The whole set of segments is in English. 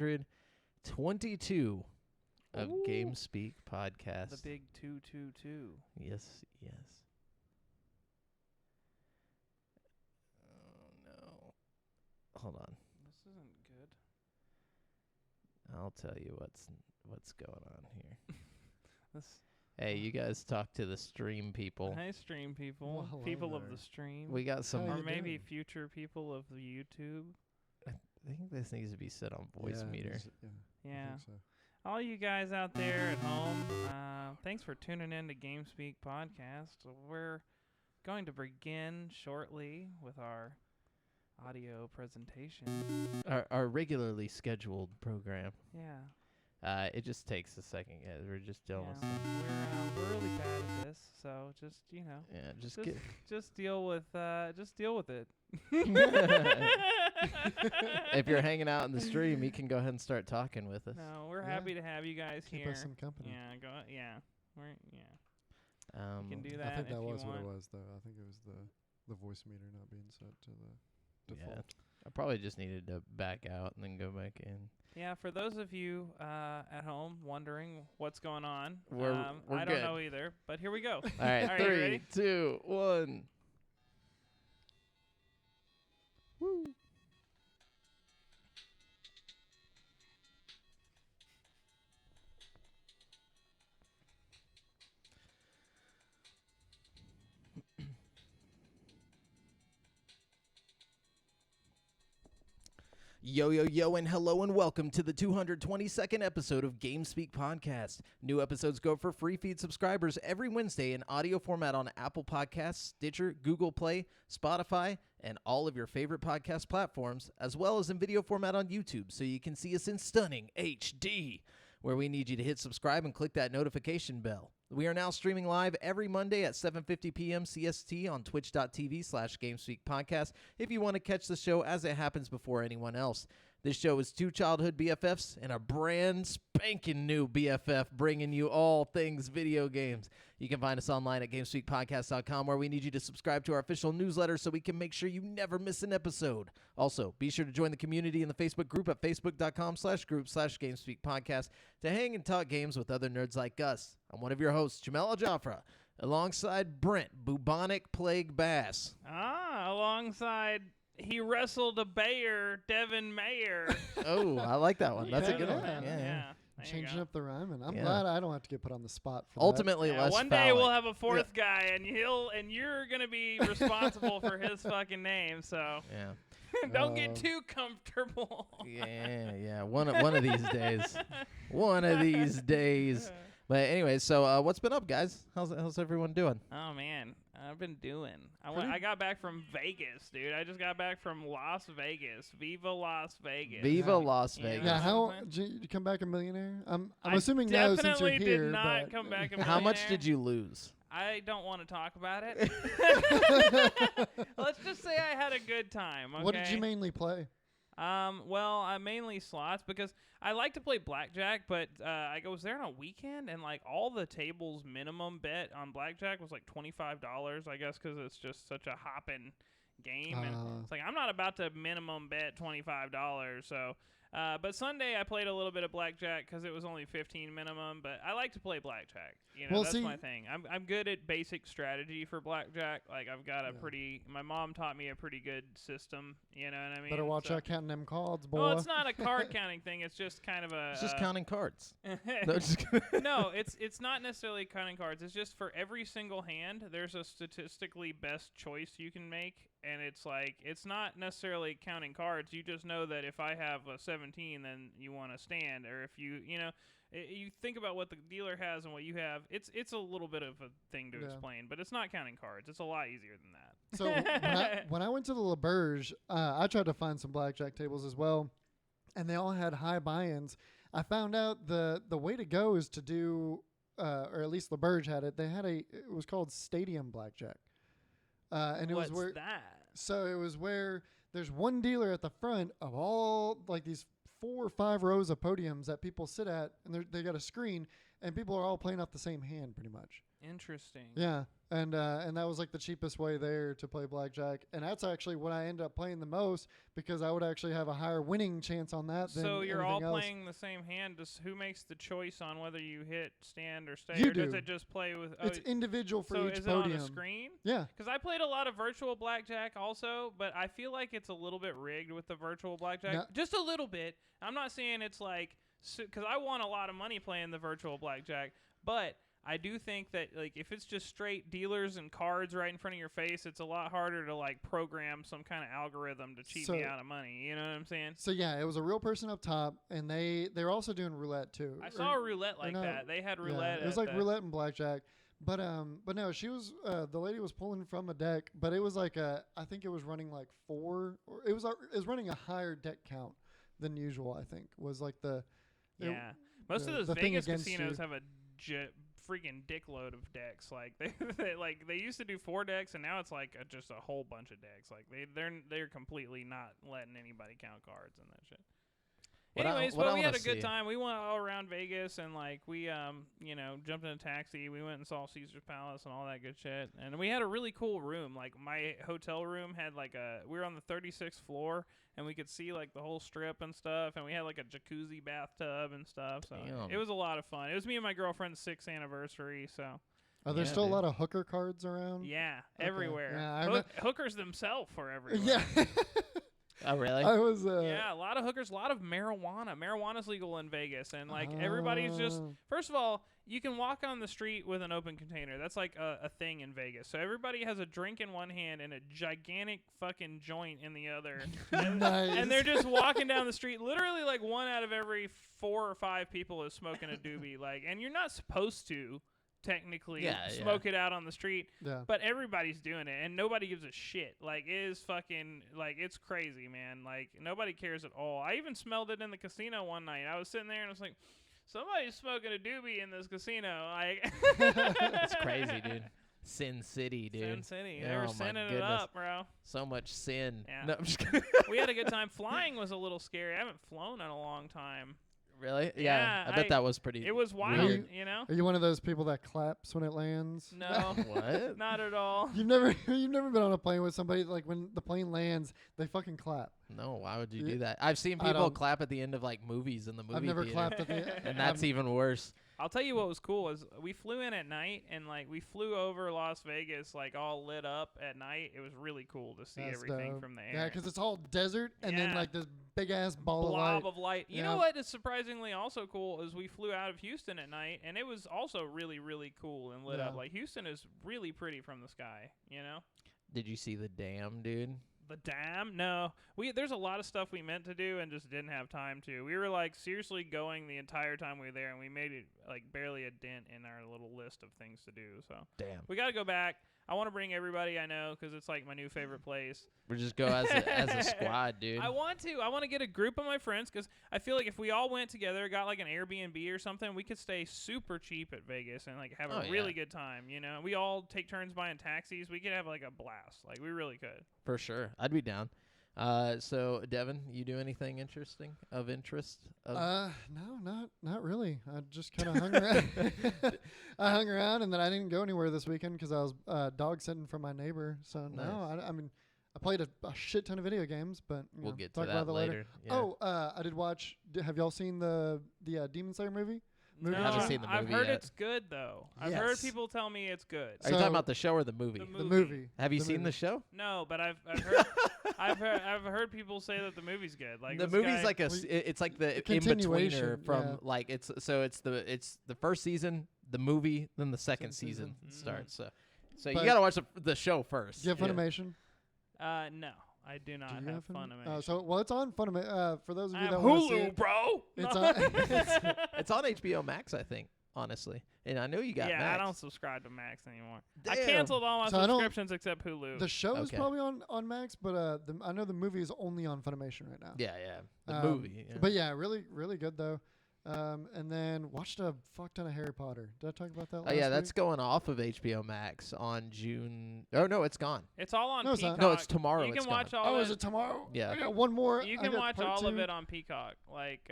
222 of GameSpeak Podcast. The big 222. Yes. Oh, no. Hold on. This isn't good. I'll tell you what's going on here. This. Hey, you guys talk to the stream people. Hi, stream people. Well, people there. of the stream. We got some... How or you maybe doing? future people of the YouTube. I think this needs to be set on voice meter. Yeah. I think so. All you guys out there at home, thanks for tuning in to GameSpeak Podcast. We're going to begin shortly with our audio presentation. Our regularly scheduled program. Yeah. It just takes a second. Yeah, we're just dealing with some... We're really bad at this, so just Yeah, just just deal with it. If you're hanging out in the stream, you can go ahead and start talking with us. No, we're Yeah. happy to have you guys Keep here. us some company. Yeah, you can do I that think if that you was what want. it was, though. I think it was the voice meter not being set to the default. Yeah. I probably just needed to back out and then go back in. Yeah, for those of you at home wondering what's going on, We're I don't good. know either, but here we go. All right, All right, you 3, ready? 2, 1. Woo. Yo, and hello and welcome to the 222nd episode of GameSpeak Podcast. New episodes go for free feed subscribers every Wednesday in audio format on Apple Podcasts, Stitcher, Google Play, Spotify, and all of your favorite podcast platforms, as well as in video format on YouTube, so you can see us in stunning HD, where we need you to hit subscribe and click that notification bell. We are now streaming live every Monday at 7:50 p.m. CST on twitch.tv/GameSpeak Podcast if you want to catch the show as it happens before anyone else. This show is two childhood BFFs and a brand spanking new BFF bringing you all things video games. You can find us online at GameSpeakPodcast.com, where we need you to subscribe to our official newsletter so we can make sure you never miss an episode. Also, be sure to join the community in the Facebook group at facebook.com/group/GameSpeakPodcast to hang and talk games with other nerds like us. I'm one of your hosts, JAMAL Jafra, alongside Brent, Bubonic Plague Bass. Alongside he wrestled a bear, Devin Mayer. Oh, I like that one. That's a good one. Yeah. Yeah. There you Changing go. up the rhyme, I'm Yeah. glad I don't have to get put on the spot for Ultimately, Yeah, less one day phallic. we'll have a fourth guy, and you're gonna be responsible for his fucking name. So Yeah. don't get too comfortable. Yeah. One of these days. One of these days. But anyway, so what's been up, guys? How's everyone doing? Oh man, I've been doing. I got back from Vegas, dude. I just got back from Las Vegas. Viva Las Vegas. Viva Las Yeah. Vegas. Yeah, Yeah. how did you come back a millionaire? I'm I assuming no since you're definitely here. did not but come back a How much millionaire. did you lose? I don't want to talk about it. Let's just say I had a good time. Okay? What did you mainly play? Well, mainly slots because I like to play blackjack, but I was there on a weekend and like all the tables minimum bet on blackjack was like $25, I guess, because it's just such a hopping game, and it's like I'm not about to minimum bet $25. So, but Sunday I played a little bit of blackjack because it was only 15 minimum. But I like to play blackjack. You know, Well, that's see- my thing. I'm good at basic strategy for blackjack. Like I've got a my mom taught me a pretty good system. You know what I mean? Better watch So- out counting them cards, boy. Well, it's not a card counting thing. It's just kind of a. It's just counting cards. No, just kidding. No, it's not necessarily counting cards. It's just for every single hand, there's a statistically best choice you can make, and it's like it's not necessarily counting cards. You just know that if I have a 17, then you want to stand, or if you think about what the dealer has and what you have. It's a little bit of a thing to explain, but it's not counting cards. It's a lot easier than that. So when I went to the LaBerge, I tried to find some blackjack tables as well, and they all had high buy-ins. I found out the way to go is to do, or at least LaBerge had it. It was called Stadium Blackjack, and it What's was where that? So it was where there's one dealer at the front of all like these 4 or 5 rows of podiums that people sit at, and they got a screen, and people are all playing off the same hand pretty much. Interesting. Yeah, And that was like the cheapest way there to play blackjack. And that's actually what I ended up playing the most because I would actually have a higher winning chance on that than So you're all anything else. playing the same hand. Who makes the choice on whether you hit, stand, or stay? You or does do. it just play with... It's individual for so each is podium. it on a screen? Yeah. Because I played a lot of virtual blackjack also, but I feel like it's a little bit rigged with the virtual blackjack. No. Just a little bit. I'm not saying it's like... Because I won a lot of money playing the virtual blackjack, but... I do think that like if it's just straight dealers and cards right in front of your face, it's a lot harder to like program some kind of algorithm to cheat me out of money. You know what I'm saying? So yeah, it was a real person up top, and they're also doing roulette too. I saw a roulette like that. They had roulette. Yeah, it was like roulette and blackjack. But no, she was the lady was pulling from a deck, but it was like I think it was running like 4, or it was running a higher deck count than usual. I think was like yeah. Most of those the thing Vegas against casinos you. have a freaking dickload of decks. Like they used to do 4 decks, and now it's like just a whole bunch of decks. Like they're completely not letting anybody count cards and that shit. Anyways, but we had a good time. We went all around Vegas, and like we jumped in a taxi. We went and saw Caesar's Palace and all that good shit. And we had a really cool room. Like my hotel room had like we were on the 36th floor, and we could see like the whole strip and stuff. And we had like a jacuzzi bathtub and stuff. So it was a lot of fun. It was me and my girlfriend's 6th anniversary. So. Are there still a lot of hooker cards around? Yeah, everywhere. Yeah, hookers themselves were everywhere. Yeah. Oh, really? I was. Yeah, a lot of hookers, a lot of marijuana. Marijuana's legal in Vegas, and like everybody's just. First of all, you can walk on the street with an open container. That's like a thing in Vegas. So everybody has a drink in one hand and a gigantic fucking joint in the other, Nice. and they're just walking down the street. Literally, like 1 out of every 4 or 5 people is smoking a doobie. Like, and you're not supposed to. Technically smoke it out on the street, but everybody's doing it and nobody gives a shit. Like it is fucking like it's crazy, man. Like nobody cares at all. I even smelled it in the casino one night. I was sitting there and I was like, somebody's smoking a doobie in this casino. Like that's crazy, dude. Sin City, dude. Sin City. They were sinning it up, bro. So much sin. Yeah. No, I'm just kidding. We had a good time. Flying was a little scary. I haven't flown in a long time. Really? Yeah, I bet that was pretty. It was wild, weird. you know. Are you one of those people that claps when it lands? No. What? Not at all. You've never been on a plane with somebody like when the plane lands, they fucking clap. No, why would you do that? I've seen people clap at the end of like movies in the movie I've never theater, clapped at the end. and that's even worse. I'll tell you what was cool is we flew in at night and like we flew over Las Vegas like all lit up at night. It was really cool to see everything dope. from the air. Yeah, because it's all desert and then like this big ass blob of light. You know Yeah. what is surprisingly also cool is we flew out of Houston at night and it was also really, really cool and lit up. Like Houston is really pretty from the sky, you know? Did you see the dam, dude? The dam? No. There's a lot of stuff we meant to do and just didn't have time to. We were like seriously going the entire time we were there and we made it like barely a dent in our little list of things to do. So Damn. we got to go back. I want to bring everybody I know because it's like my new favorite place. We just go as a squad, dude. I want to get a group of my friends because I feel like if we all went together, got like an Airbnb or something, we could stay super cheap at Vegas and like have a really good time. You know, we all take turns buying taxis. We could have like a blast. Like we really could. For sure, I'd be down. So Devin, you do anything interesting of interest? No, not really. I just kind of hung around. I hung around, and then I didn't go anywhere this weekend because I was dog sitting for my neighbor. So Nice. no, I mean, I played a shit ton of video games, but We'll get talk to about that later. Yeah. Oh, I did watch. Have y'all seen the Demon Slayer movie? No, I haven't seen the I've movie heard yet. it's good though. I've heard people tell me it's good. Are you talking about the show or the movie? The movie. Have you seen the show? No, but I've heard I've heard people say that the movie's good. Like the this movie's guy, like it's like the in continuation, betweener from like it's the first season, the movie, then the second season starts. So you But- gotta watch the show first. Do you have Funimation? No, I do not Do you have Funimation. It's on Funimation. For those of I you have that want to see Hulu, it, bro. it's No. on. It's on HBO Max, I think. Honestly, and I know you got yeah, Max. I don't subscribe to Max anymore. I Damn. canceled all my So I don't- subscriptions except Hulu. The show is Okay. probably on Max, but I know the movie is only on Funimation right now. Yeah, the movie. Yeah. But yeah, really, really good though. And then watched a fuck ton of Harry Potter. Did I talk about that? Oh last yeah, that's week? going off of HBO Max on June. Oh no, it's gone. It's all on No, it's not. Peacock. No, it's tomorrow. You it's can watch gone. all Oh, of is it tomorrow? Yeah. I got one more. You I can got watch part all of 2. it on Peacock. Like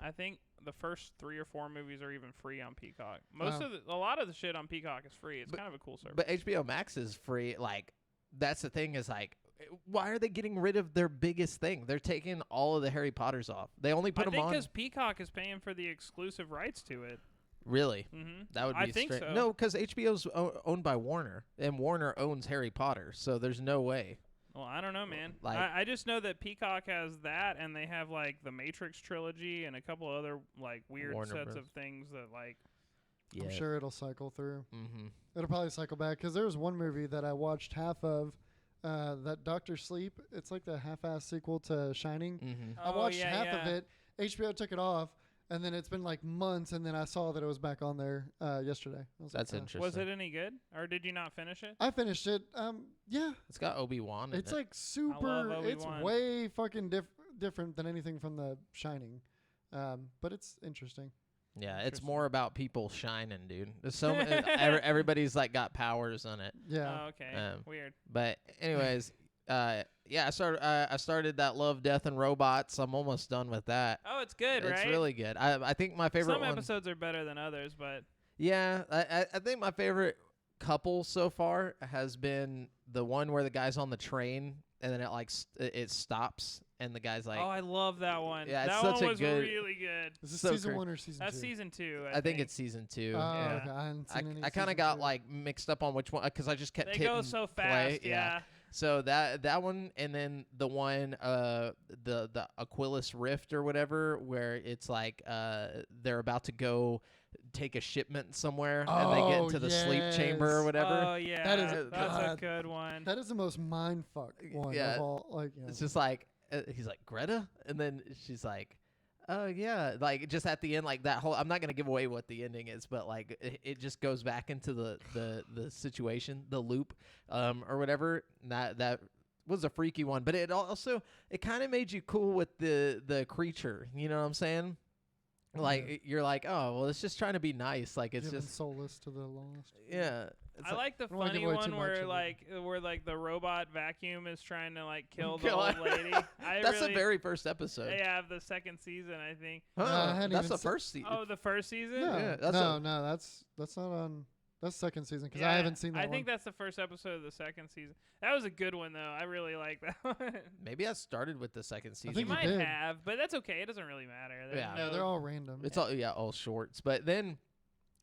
I think the first 3 or 4 movies are even free on Peacock. A lot of the shit on Peacock is free. It's kind of a cool service. But HBO Max is free. Like, that's the thing is, like, why are they getting rid of their biggest thing? They're taking all of the Harry Potters off. They only put them on. I think because Peacock is paying for the exclusive rights to it. Really? Mm-hmm. That would be I think so. No, because HBO's owned by Warner, and Warner owns Harry Potter, so there's no way. Well, I don't know, man. Like, I just know that Peacock has that, and they have, like, the Matrix trilogy and a couple other, like, weird Warner sets Bros. of things that, like... Yeah. I'm sure it'll cycle through. Mm-hmm. It'll probably cycle back because there was one movie that I watched half of, that Dr. Sleep. It's like the half-ass sequel to Shining. Mm-hmm. I watched half of it. HBO took it off, and then it's been like months, and then I saw that it was back on there yesterday. That's interesting. Was it any good, or did you not finish it? I finished it. Yeah. It's got Obi-Wan in It's it. like super. It's Obi-Wan. way fucking different than anything from the Shining, but it's interesting. Yeah, it's more about people shining, dude. There's so everybody's like got powers on it. Yeah. Oh, okay. Weird. But anyways, yeah, I started that Love, Death, and Robots. I'm almost done with that. Oh, it's good, right? It's really good. I think my favorite Some one. episodes are better than others, but Yeah, I think my favorite couple so far has been the one where the guy's on the train and then it like it stops and the guy's like, oh, I love that one. Yeah, it's that such one a was good- really good. Is this So season great. 1 or season 2? That's season 2. I think it's season 2. Oh, yeah. okay. I hadn't seen any I kind season of got 2. like mixed up on which one because I just kept They hitting go so play. fast. Yeah. So that one, and then the one, the Aquilus Rift or whatever, where it's like they're about to go take a shipment somewhere, and they get into the sleep chamber or yes. whatever. Oh yeah, That is- that's God. a good one. That is the most mindfuck one Yeah. of all. Like, yeah. It's just like he's like Greta, and then she's like, oh yeah, like just at the end, like that whole. I'm not gonna give away what the ending is, but like it just goes back into the situation, the loop, or whatever. That was a freaky one, but it also it kind of made you cool with the creature. You know what I'm saying? Like you're like, oh well, it's just trying to be nice. Like it's Giving just solace to the lost. yeah. I like the I don't wanna funny give away too one much where of it. like the robot vacuum is trying to like kill the Kill old her. lady. That's the very first episode. Yeah, of the second season, I think. Huh, I hadn't that's even the se- first season. Oh, the first season. No, Yeah, that's no, that's not on. That's second season because I haven't seen that I one. think that's the first episode of the second season. That was a good one though. I really like that one. Maybe I started with the second season. think You you might did. have, but that's okay. It doesn't really matter. There's Yeah. Yeah, no- they're all random. It's all shorts. But then,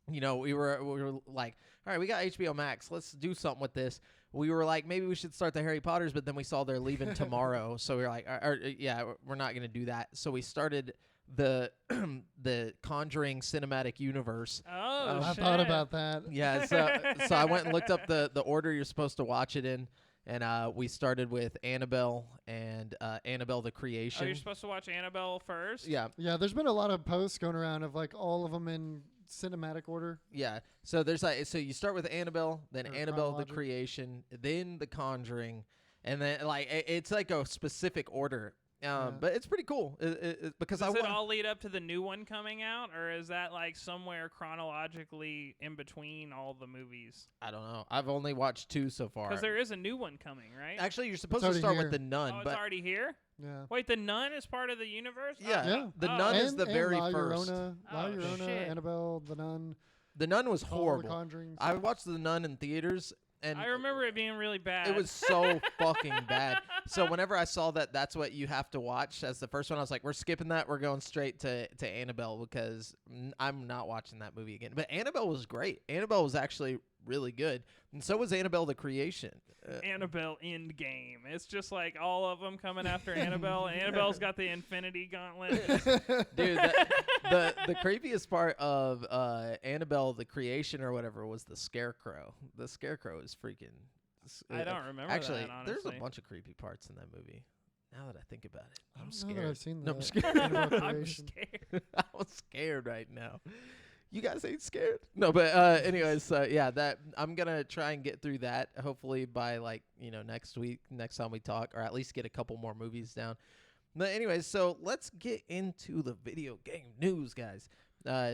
you know, we were like, all right, we got HBO Max. Let's do something with this. We were like, maybe we should start the Harry Potters, but then we saw they're leaving tomorrow, so we were like, yeah, we're not gonna do that. So we started the the Conjuring cinematic universe. Oh, I shit. thought about that. Yeah, so I went and looked up the order you're supposed to watch it in, and we started with Annabelle and Annabelle the Oh, Creation. you're supposed to watch Annabelle first. Yeah. Yeah, there's been a lot of posts going around of like all of them in cinematic order. Yeah. So there's like so you start with Annabelle, then Or Annabelle the chronologic. Creation, then the Conjuring, and then like it's like a specific order. But it's pretty cool because Does I it want. all lead up to the new one coming out, or is that like somewhere chronologically in between all the movies? I don't know. I've only watched 2 so far. Because there is a new one coming, right? Actually, you're supposed to already start here. with the Nun, oh, it's but already here. Yeah. Wait, the Nun is part of the universe. yeah, Yeah. the Oh. Nun is And- the and very La first. Llorona, La Oh, Llorona, shit. Annabelle, the Nun, The Nun was all the horrible. Conjurings. I watched the Nun in theaters, and I remember it being really bad. it was so fucking bad. So whenever I saw that that's what you have to watch as the first one, I was like, we're skipping that. We're going straight to Annabelle because I'm not watching that movie again. But Annabelle was great. Annabelle was actually really good. And so was Annabelle the Creation. Annabelle Endgame. It's just like all of them coming after Annabelle. Annabelle's got the Infinity Gauntlet. Dude, the creepiest part of Annabelle the Creation or whatever was the Scarecrow. The Scarecrow is freaking... I don't remember Actually, that, there's a honestly. bunch of creepy parts in that movie. Now that I think about it, I I'm don't know that scared. I've seen No, I'm that. scared. Annabelle I'm Creation. scared. I'm scared right now. You guys ain't scared? No, but anyways, yeah, that I'm gonna try and get through that hopefully by like next week, next time we talk, or at least get a couple more movies down. But anyways, so let's get into the video game news, guys.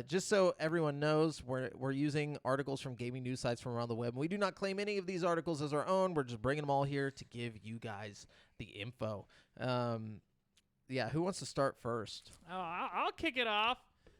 Just so everyone knows, we're using articles from gaming news sites from around the web. We do not claim any of these articles as our own. We're just bringing them all here to give you guys the info. Yeah, who wants to start first? Oh, I'll kick it off.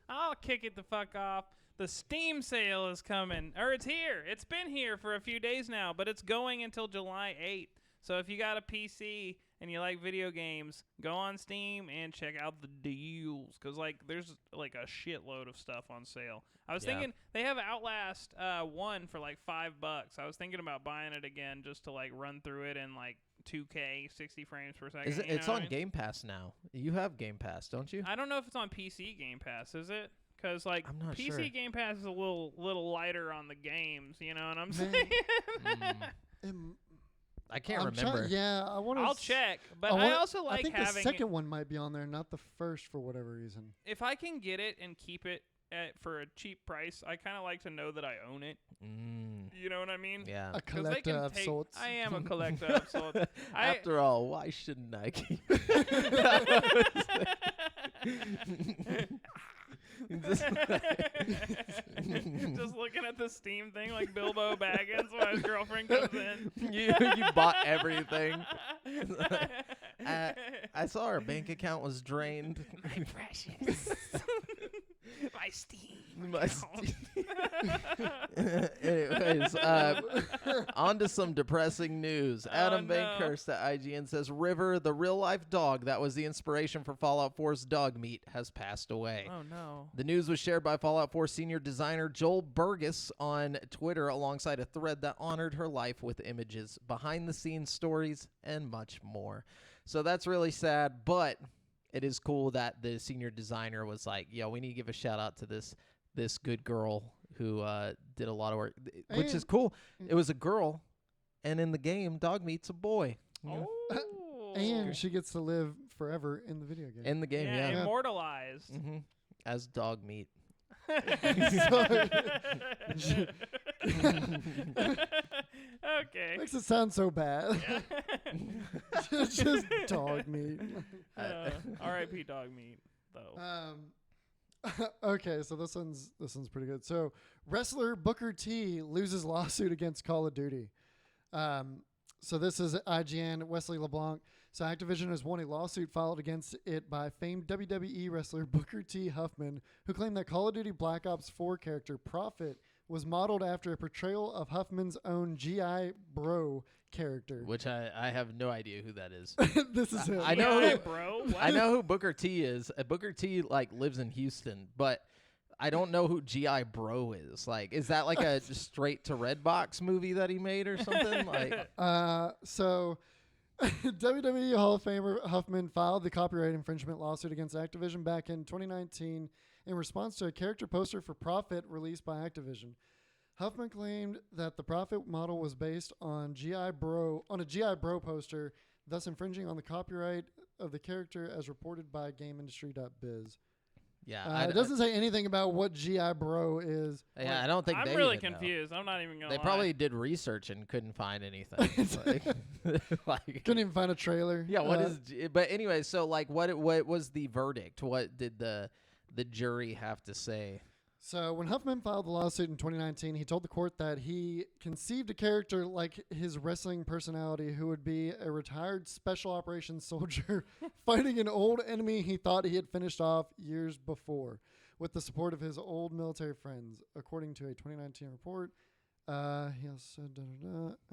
I'll kick it the fuck off. The Steam sale is coming, or it's here. It's been here for a few days now, but it's going until July 8th. So if you got a PC and you like video games, go on Steam and check out the deals, because there's like a shitload of stuff on sale. I was thinking they have Outlast 1 for like $5. I was thinking about buying it again just to like run through it in like 2K 60 frames per second. It's on Game Pass now. You have Game Pass, don't you? I don't know if it's on PC Game Pass, is it? Because like I'm not PC sure. Game Pass is a little lighter on the games, you know what I'm Man. saying? I can't remember. I want to. I'll check, but I also like I think having the second one might be on there, not the first, for whatever reason. if I can get it and keep it for a cheap price, I kind of like to know that I own it. You know what I mean? Yeah. A 'Cause they collector can of take- sorts. I am a collector of sorts. After all, why shouldn't I keep Just looking at the Steam thing like Bilbo Baggins when his girlfriend comes in. you bought everything. I saw our bank account was drained. My precious. My Steam. My Anyways, on to some depressing news. Adam no. Bankhurst at IGN says River, the real-life dog that was the inspiration for Fallout 4's dog meat, has passed away. Oh, no. The news was shared by Fallout 4 senior designer Joel Burgess on Twitter alongside a thread that honored her life with images, behind-the-scenes stories, and much more. So that's really sad, but it is cool that the senior designer was like, yo, we need to give a shout-out to this good girl who did a lot of work, which is cool. It was a girl, and in the game, dog meat's a boy. Oh. And she gets to live forever in the video game. In the game, yeah. Immortalized. As dog meat. Okay. Makes it sound so bad. Just dog meat. R.I.P. dog meat, though. Okay, so this one's pretty good. So wrestler Booker T loses lawsuit against Call of Duty. So this is IGN, Wesley LeBlanc. So Activision has won a lawsuit filed against it by famed WWE wrestler Booker T. Huffman, who claimed that Call of Duty Black Ops 4 character Prophet was modeled after a portrayal of Huffman's own G.I. Bro character. Which I have no idea who that is. This is him. I know who, bro. What? I know who Booker T is. Booker T lives in Houston, but I don't know who G.I. Bro is. Like, is that like a straight to Redbox movie that he made or something? Like, So WWE Hall of Famer Huffman filed the copyright infringement lawsuit against Activision back in 2019 in response to a character poster for Prophet released by Activision. Huffman claimed that the Prophet model was based on a G.I. Bro poster, thus infringing on the copyright of the character as reported by GameIndustry.biz. yeah, It doesn't say anything about what G.I. Bro is. yeah, I don't think I'm they really even know. confused. I'm not even going to They probably did research and couldn't find anything. like, Couldn't even find a trailer. yeah, what is? But anyway, so like, what was the verdict? What did the jury have to say? So when Huffman filed the lawsuit in 2019, he told the court that he conceived a character like his wrestling personality who would be a retired special operations soldier fighting an old enemy he thought he had finished off years before with the support of his old military friends, according to a 2019 report. He also said,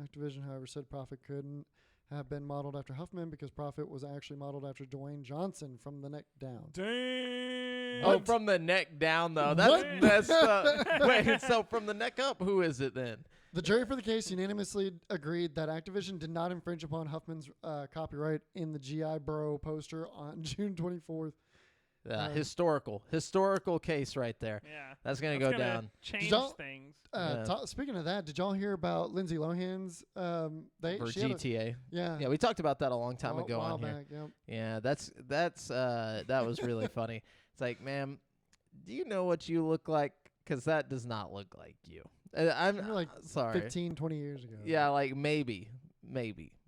Activision, however, said Prophet couldn't have been modeled after Huffman because Prophet was actually modeled after Dwayne Johnson from the neck down. Dang. Oh, from the neck down, though. That's What? messed up. Wait, so from the neck up, who is it then? The jury for the case unanimously agreed that Activision did not infringe upon Huffman's copyright in the G.I. Bro poster on June 24th. Historical case right there. Yeah. That's going to go down. Change y'all- things. Speaking of that, did y'all hear about Lindsay Lohan's? For She had GTA. yeah, We talked about that a long time a ago while on here. back, yep. Yeah, that was really funny. It's like, ma'am, do you know what you look like? Because that does not look like you. I'm You're like sorry. 15, 20 years ago. Yeah, like maybe.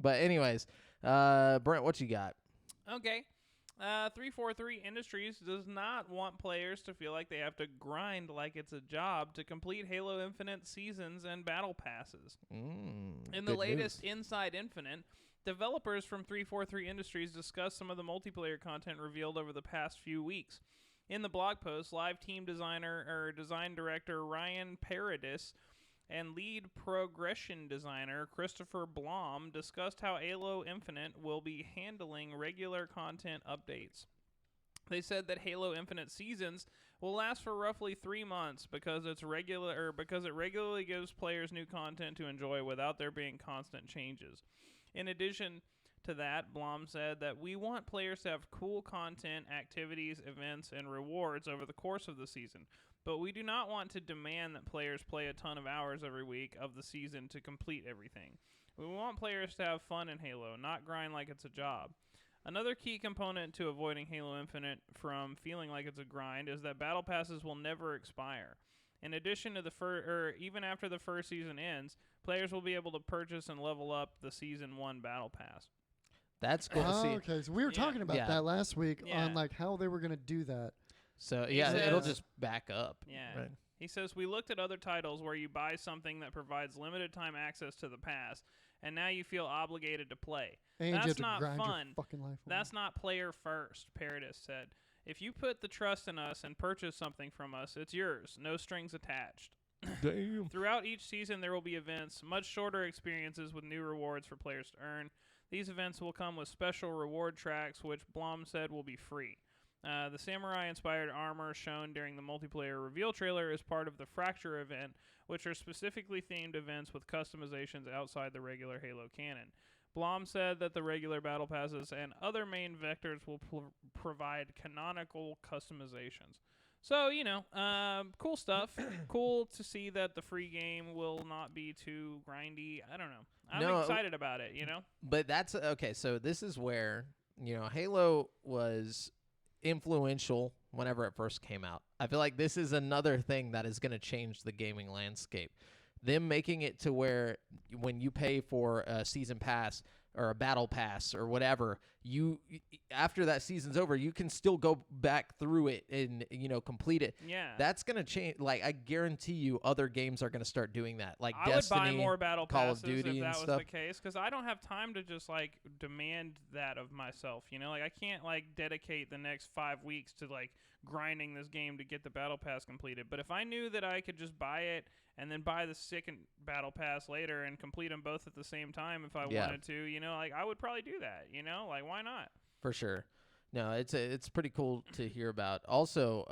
But anyways, Brent, what you got? Okay. 343 Industries does not want players to feel like they have to grind like it's a job to complete Halo Infinite seasons and battle passes. In the good latest news. Inside Infinite, Developers from 343 Industries discussed some of the multiplayer content revealed over the past few weeks. In the blog post, live team design director Ryan Paradis and lead progression designer Christopher Blom discussed how Halo Infinite will be handling regular content updates. They said that Halo Infinite seasons will last for roughly 3 months because it regularly gives players new content to enjoy without there being constant changes. In addition to that, Blom said that we want players to have cool content, activities, events, and rewards over the course of the season, but we do not want to demand that players play a ton of hours every week of the season to complete everything. We want players to have fun in Halo, not grind like it's a job. Another key component to avoiding Halo Infinite from feeling like it's a grind is that battle passes will never expire. In addition to even after the first season ends, players will be able to purchase and level up the Season 1 Battle Pass. That's cool. Okay, so we were talking about that last week on like how they were going to do that. So it'll just back up. Yeah. Right. He says, we looked at other titles where you buy something that provides limited time access to the pass, and now you feel obligated to play. And That's you have to not grind fun. Your fucking life That's not player first, Paradis said. If you put the trust in us and purchase something from us, it's yours. No strings attached. Damn. Throughout each season, there will be events, much shorter experiences with new rewards for players to earn. These events will come with special reward tracks, which Blom said will be free. The samurai-inspired armor shown during the multiplayer reveal trailer is part of the Fracture event, which are specifically themed events with customizations outside the regular Halo canon. Blom said that the regular battle passes and other main vectors will provide canonical customizations. So, cool stuff. Cool to see that the free game will not be too grindy. I don't know. I'm excited about it, But that's okay. So this is where, Halo was influential whenever it first came out. I feel like this is another thing that is going to change the gaming landscape. Them making it to where when you pay for a season pass or a battle pass or whatever, you after that season's over, you can still go back through it and complete it. Yeah, that's gonna change. Like I guarantee you, other games are gonna start doing that. Like I Destiny, would buy more battle Call passes of Duty, if that and was stuff. the case, because I don't have time to just like demand that of myself. Like I can't like dedicate the next 5 weeks to like grinding this game to get the battle pass completed. But if I knew that I could just buy it and then buy the second battle pass later and complete them both at the same time if I wanted to, like I would probably do that, like why not? For sure. No, it's pretty cool to hear about. Also,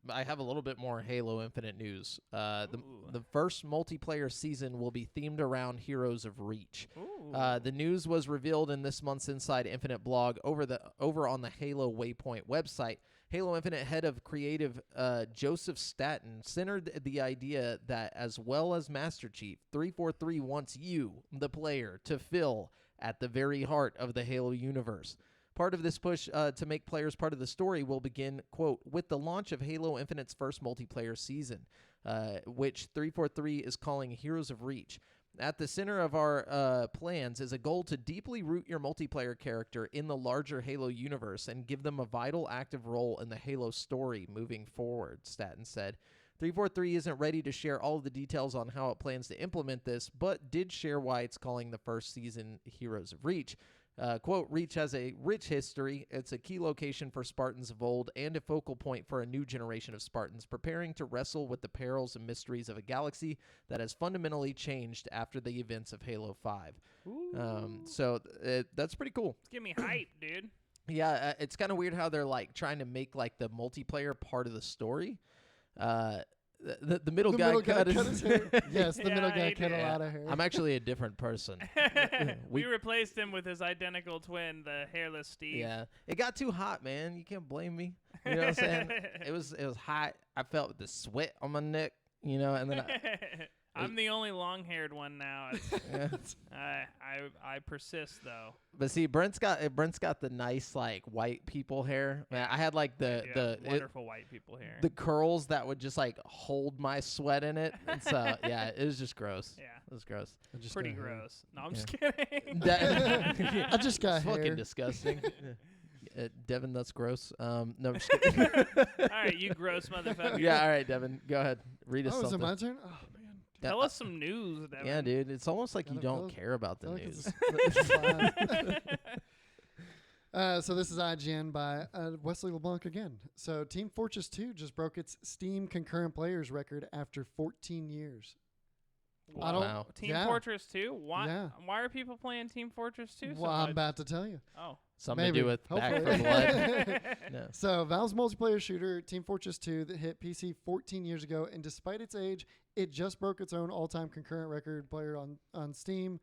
I have a little bit more Halo Infinite news. The first multiplayer season will be themed around Heroes of Reach. The news was revealed in this month's Inside Infinite blog over on the Halo Waypoint website. Halo Infinite head of creative Joseph Staten centered the idea that, as well as Master Chief, 343 wants you, the player, to feel at the very heart of the Halo universe. Part of this push to make players part of the story will begin, quote, with the launch of Halo Infinite's first multiplayer season, which 343 is calling Heroes of Reach. At the center of our plans is a goal to deeply root your multiplayer character in the larger Halo universe and give them a vital, active role in the Halo story moving forward, Staten said. 343 isn't ready to share all of the details on how it plans to implement this, but did share why it's calling the first season Heroes of Reach. Quote, Reach has a rich history. It's a key location for Spartans of old and a focal point for a new generation of Spartans preparing to wrestle with the perils and mysteries of a galaxy that has fundamentally changed after the events of Halo 5. So that's pretty cool. It's giving me hype, dude. Yeah, it's kind of weird how they're like trying to make like the multiplayer part of the story. The middle guy cut his hair. Yes, the middle guy cut a lot of hair. I'm actually a different person. We replaced him with his identical twin, the hairless Steve. Yeah, it got too hot, man. You can't blame me. You know what I'm saying? It was hot. I felt the sweat on my neck. And then I'm the only long-haired one now. I persist though. But see, Brent's got the nice like white people hair. Man, I had like the wonderful white people hair. The curls that would just like hold my sweat in it. And so yeah, it was just gross. Yeah, it was gross. Pretty gross. No, I'm just kidding. I just got hair. Fucking disgusting. Devin, that's gross. No, I'm just kidding. All right, you gross motherfucker. Yeah, all right, Devin, go ahead. Read us something. something. Is it my turn? Oh man, Tell us some news, Devin. Yeah, dude. It's almost like you Kinda don't feels- care about the feel like news. it's fine. So this is IGN by Wesley LeBlanc again. So Team Fortress 2 just broke its Steam concurrent players record after 14 years. I don't. Wow. Team yeah. Fortress 2? Why? Yeah. Why are people playing Team Fortress 2 so Well, much? I'm about to tell you. Oh. Something Maybe. to do with Back Hopefully. for Blood. No. So Valve's multiplayer shooter Team Fortress 2 that hit PC 14 years ago, and despite its age, it just broke its own all-time concurrent record player on Steam.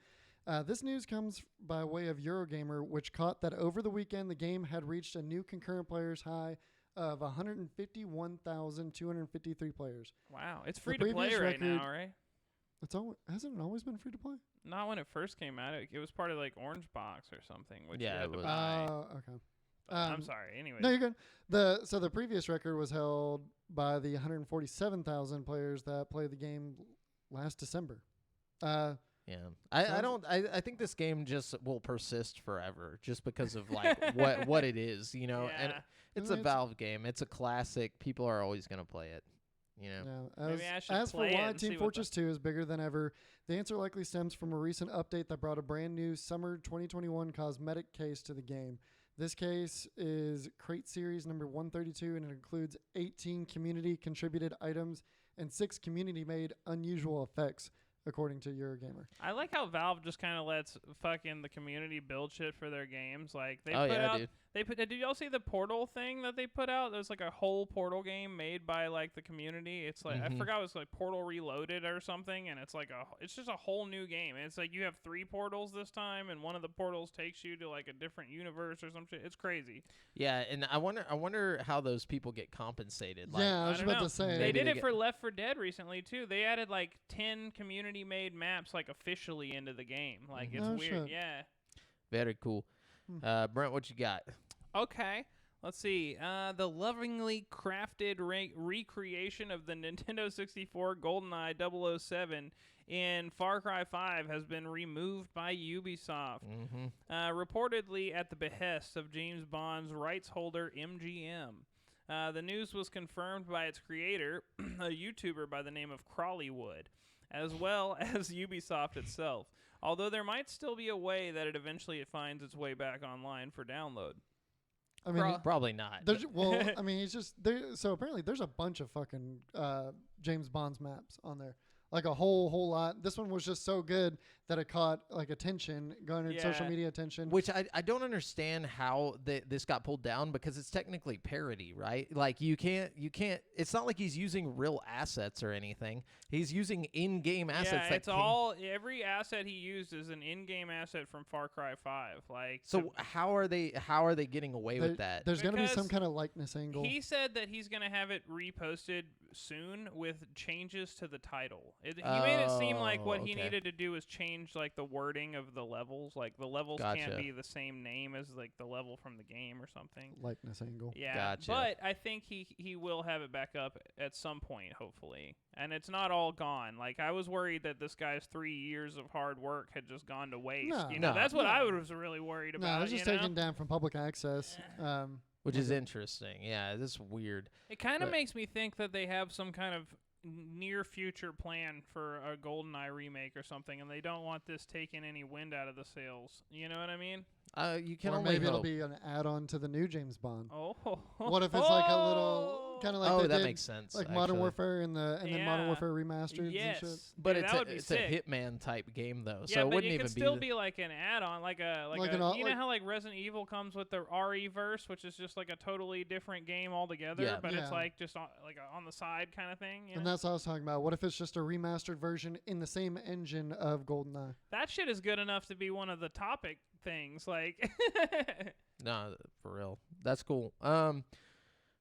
This news comes by way of Eurogamer, which caught that over the weekend the game had reached a new concurrent players high of 151,253 players. Wow. It's The free to play previous right now, record- right? Hasn't it always been free to play? Not when it first came out. It was part of like Orange Box or something, which Yeah, you had it to was. buy. Okay. I'm sorry. Anyway. No, you're good. So the previous record was held by the 147,000 players that played the game last December. Yeah, I Sounds- don't. I think this game just will persist forever, just because of like what it is, you know. And Yeah. it's I a mean, Valve game. It's a classic. People are always gonna play it, you know. Yeah. Maybe I should As for play it why and see Team what Fortress 2 is bigger than ever, the answer likely stems from a recent update that brought a brand new summer 2021 cosmetic case to the game. This case is Crate Series number 132, and it includes 18 community contributed items and 6 community made unusual effects, according to Eurogamer. I like how Valve just kind of lets fucking the community build shit for their games. Like they Oh put yeah, out, dude. did y'all see the Portal thing that they put out? There's like a whole Portal game made by like the community. It's like I Mhm. forgot it was like Portal Reloaded or something, and it's like it's just a whole new game. And it's like you have 3 portals this time, and one of the portals takes you to like a different universe or some shit. It's crazy. Yeah, and I wonder how those people get compensated. Like, yeah, I I was don't about know. to say. They Maybe did they it get- for Left 4 Dead recently too. They added like 10 community-made maps like officially into the game. Like it's Oh, weird. shit. Yeah. very cool. Hmm. Brent, what you got? Okay. Let's see. The lovingly crafted recreation of the Nintendo 64 GoldenEye 007 in Far Cry 5 has been removed by Ubisoft. Mm-hmm. Reportedly at the behest of James Bond's rights holder MGM. The news was confirmed by its creator, a YouTuber by the name of Crawleywood, as well as Ubisoft itself, although there might still be a way that it eventually finds its way back online for download. I mean, Probably not. there's, well, I mean, he's just there. So apparently, there's a bunch of fucking James Bond's maps on there, like a whole lot. This one was just so good that it caught like attention, garnered social Yeah. media attention. Which I don't understand how this got pulled down, because it's technically parody, right? Like you can't. It's not like he's using real assets or anything. He's using in-game assets. Yeah, that it's every asset he used is an in-game asset from Far Cry 5. Like So how are they getting away with that? There's going to be some Because kind of likeness angle. he said that he's going to have it reposted soon with changes to the title. He made it seem like what he okay. needed to do was change like the wording of the levels. Like the levels Gotcha. can't be the same name as like the level from the game or something. Likeness angle. Yeah, Gotcha. but I think he will have it back up at some point, hopefully. And it's not all gone. Like I was worried that this guy's 3 years of hard work had just gone to waste. No. You know, No. that's what No. I was really worried No, about. it was just you know? taken down from public access. Which is interesting. Yeah, this is weird. It kind of But- makes me think that they have some kind of near future plan for a GoldenEye remake or something, and they don't want this taking any wind out of the sails. You know what I mean? You can or only maybe it'll hope. be an add-on to the new James Bond. Oh. What if it's like a little kind of like oh, they that did, makes sense. like Modern actually. Warfare and then Modern Yeah. Warfare remastered Yes. and shit. But Dude, it's that would be it's sick. a Hitman type game though, Yeah, so it but wouldn't it even could still be. be like an add-on, like a Like an au- you know like- how like Resident Evil comes with the RE verse, which is just like a totally different game altogether, Yeah. but Yeah. it's like just on the side kind of thing. You And know? that's what I was talking about. What if it's just a remastered version in the same engine of GoldenEye? That shit is good enough to be one of the topic things. Like, No, for real. That's cool.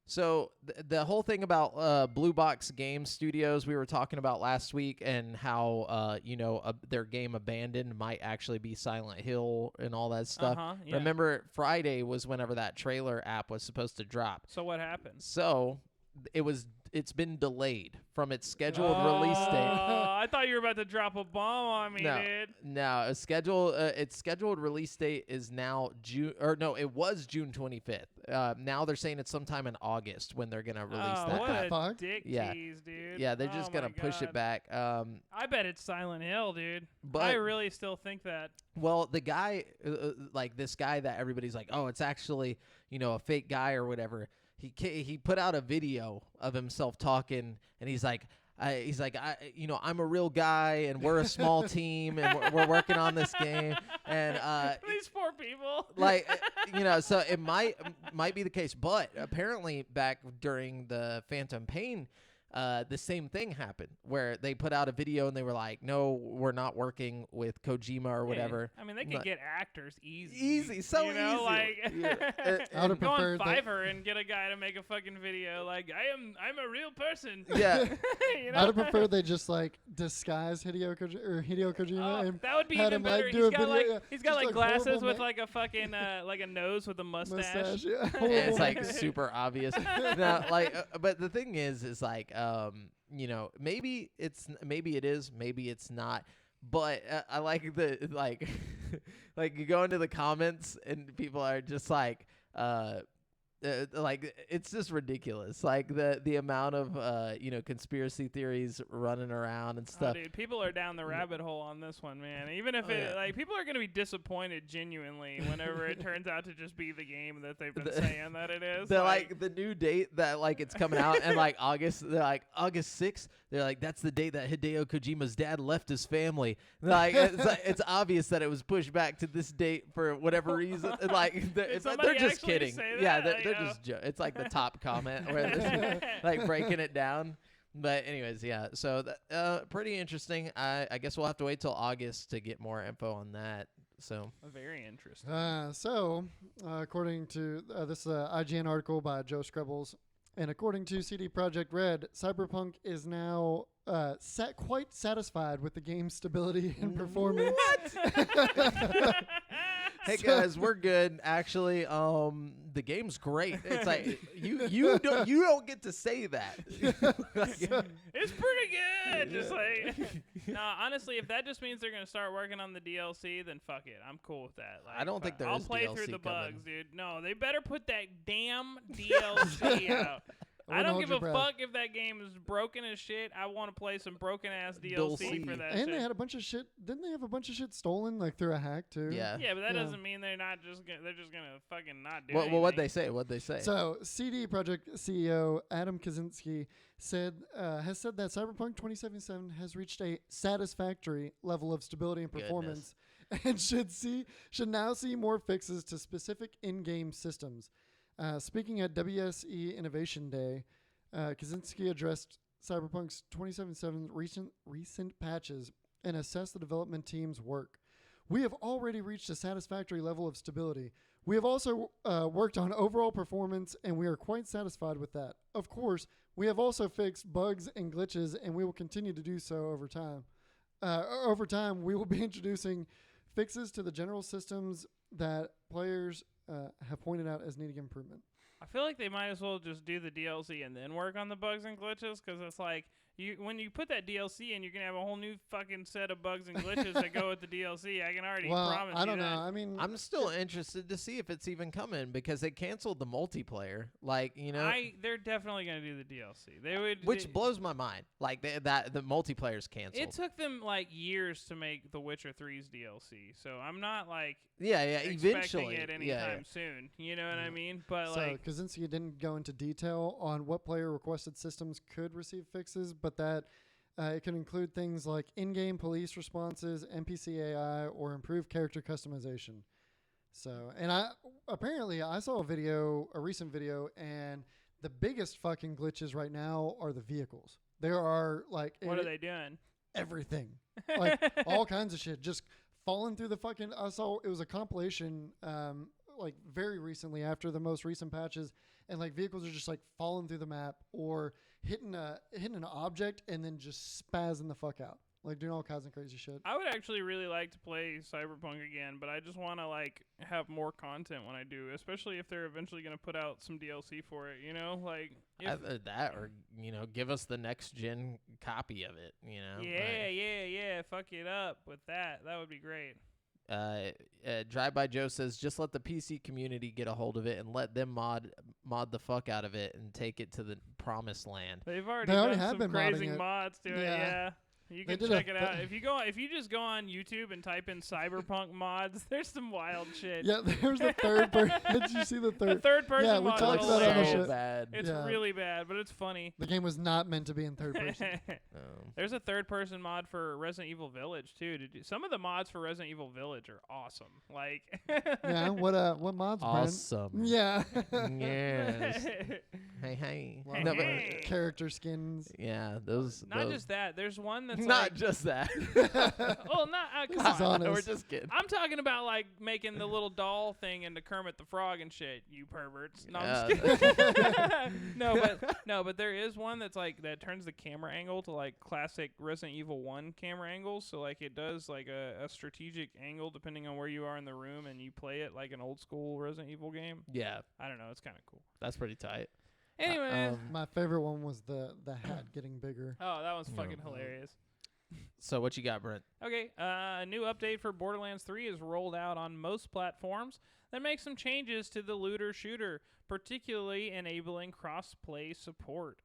So the whole thing about Blue Box Game Studios we were talking about last week, and how their game Abandoned might actually be Silent Hill and all that stuff. yeah. Remember, Friday was whenever that trailer app was supposed to drop. So what happens? So it's been delayed from its scheduled release date. I thought you were about to drop a bomb on me, dude. No, its scheduled release date is now it was June 25th. Now they're saying it's sometime in August when they're gonna release that. What patch. a dick tease, dude. Yeah, they're just gonna push it back. I bet it's Silent Hill, dude. But I really still think that. Well, the guy, like this guy that everybody's like, oh, it's actually a fake guy or whatever. He put out a video of himself talking, and he's like, I'm a real guy, and we're a small team, and we're working on this game, and these poor people, so it might be the case, but apparently back during the Phantom Pain, the same thing happened where they put out a video and they were like, no, we're not working with Kojima or whatever. I mean, they could get actors easy. So easy. I would go on prefer Fiverr and get a guy to make a fucking video like, I'm a real person. Yeah. I'd have preferred they just disguise Hideo Kojima and that would be had even him better. do a video. He's got just glasses with horrible a fucking like a nose with a mustache. yeah. And it's super obvious. No, but the thing is maybe it is, maybe it's not. But I like you go into the comments and people are just it's just ridiculous. The amount of conspiracy theories running around and stuff. Oh, dude, people are down the rabbit hole on this one, man. Even if people are gonna be disappointed genuinely whenever it turns out to just be the game that they've been saying that it is. The new date that it's coming out and August. They're like August 6th. They're like, that's the date that Hideo Kojima's dad left his family. It's obvious that it was pushed back to this date for whatever reason. They're just kidding. Yeah, they're just it's like the top comment where they're breaking it down. But anyways, yeah. So pretty interesting. I guess we'll have to wait till August to get more info on that. So very interesting. According to this IGN article by Joe Scrubbles, and according to CD Projekt Red, Cyberpunk is now quite satisfied with the game's stability and performance. What? Hey guys, we're good. Actually, the game's great. It's like you don't get to say that. It's pretty good. Just honestly, if that just means they're gonna start working on the DLC, then fuck it. I'm cool with that. I don't think I'll play DLC through the coming. bugs, dude. No, they better put that damn DLC out. I don't give a fuck if that game is broken as shit. I want to play some broken ass DLC for that shit. And they had a bunch of shit. Didn't they have a bunch of shit stolen through a hack too? Yeah. Yeah, but that doesn't mean they're just gonna fucking not do anything. Well, what'd they say? So CD Projekt CEO Adam Kaczynski has said that Cyberpunk 2077 has reached a satisfactory level of stability and performance, and should now see more fixes to specific in-game systems. Speaking at WSE Innovation Day, Kaczynski addressed Cyberpunk's 2077 recent patches and assessed the development team's work. We have already reached a satisfactory level of stability. We have also worked on overall performance, and we are quite satisfied with that. Of course, we have also fixed bugs and glitches, and we will continue to do so over time. Over time, we will be introducing fixes to the general systems that players have pointed out as needing improvement. I feel like they might as well just do the DLC and then work on the bugs and glitches, because it's like when you put that DLC in, you're gonna have a whole new fucking set of bugs and glitches that go with the DLC. I can already promise you that. I don't know. I mean, I'm still interested to see if it's even coming, because they canceled the multiplayer. They're definitely gonna do the DLC. Which blows my mind. That the multiplayer's canceled. It took them years to make The Witcher 3's DLC, so I'm not eventually expecting it anytime soon. You know what I mean? But so Kaczynski didn't go into detail on what player requested systems could receive fixes, but that it can include things like in-game police responses, NPC AI, or improved character customization. So, and I saw a recent video, and the biggest fucking glitches right now are the vehicles. There are what are they doing? Everything, all kinds of shit, just falling through the fucking. I saw it was a compilation, very recently after the most recent patches, and vehicles are just falling through the map or hitting an object and then just spazzing the fuck out. like doing all kinds of crazy shit. I would actually really like to play Cyberpunk again, but I just want to like have more content when I do, especially if they're eventually going to put out some DLC for it, like Either that or, give us the next gen copy of it, Yeah, fuck it up with that. That would be great. Drive by Joe says just let the PC community get a hold of it and let them mod the fuck out of it and take it to the promised land. They've already They done already have some been crazy modding it. mods to it. Yeah. Yeah. You They can did check it out. If you just go on YouTube and type in Cyberpunk mods, there's some wild shit. Yeah, there's the third person. Did you see the The third? third person Yeah, we mod talked is about it on the hilarious. show. Bad. It's Yeah. really bad, but it's funny. The game was not meant to be in third person. There's a third person mod for Resident Evil Village too. Some of the mods for Resident Evil Village are awesome. Like Yeah, what mods, Brent? Awesome. Yeah. Yes. Hey. Wow. No, but- Hey. Character skins. yeah, those. Not just that. There's one that's not like, just that. oh, not This come is on. honest. We're just kidding. I'm talking about like making the little doll thing into Kermit the Frog and shit. You perverts. No, I'm just kidding. no, but there is one that's like that turns the camera angle to like classic Resident Evil 1 camera angles. So like it does like a strategic angle depending on where you are in the room, and you play it like an old school Resident Evil game. Yeah, I don't know. It's kind of cool. that's pretty tight. Anyway. My favorite one was the hat getting bigger. Oh, that was fucking Yeah. hilarious. So what you got, Brent? Okay, a new update for Borderlands 3 is rolled out on most platforms that makes some changes to the looter shooter, particularly enabling cross-play support.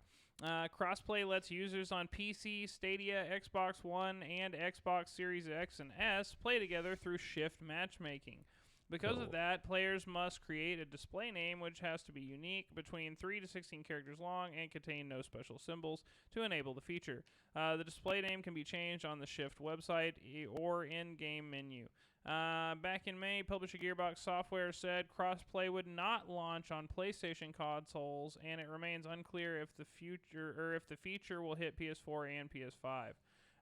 Cross-play lets users on PC, Stadia, Xbox One, and Xbox Series X and S play together through shift matchmaking. Because Cool. of that, players must create a display name which has to be unique, between 3 to 16 characters long, and contain no special symbols to enable the feature. The display name can be changed on the Shift website or in-game menu. Back in May, publisher Gearbox Software said crossplay would not launch on PlayStation consoles, and it remains unclear if the feature will hit PS4 and PS5.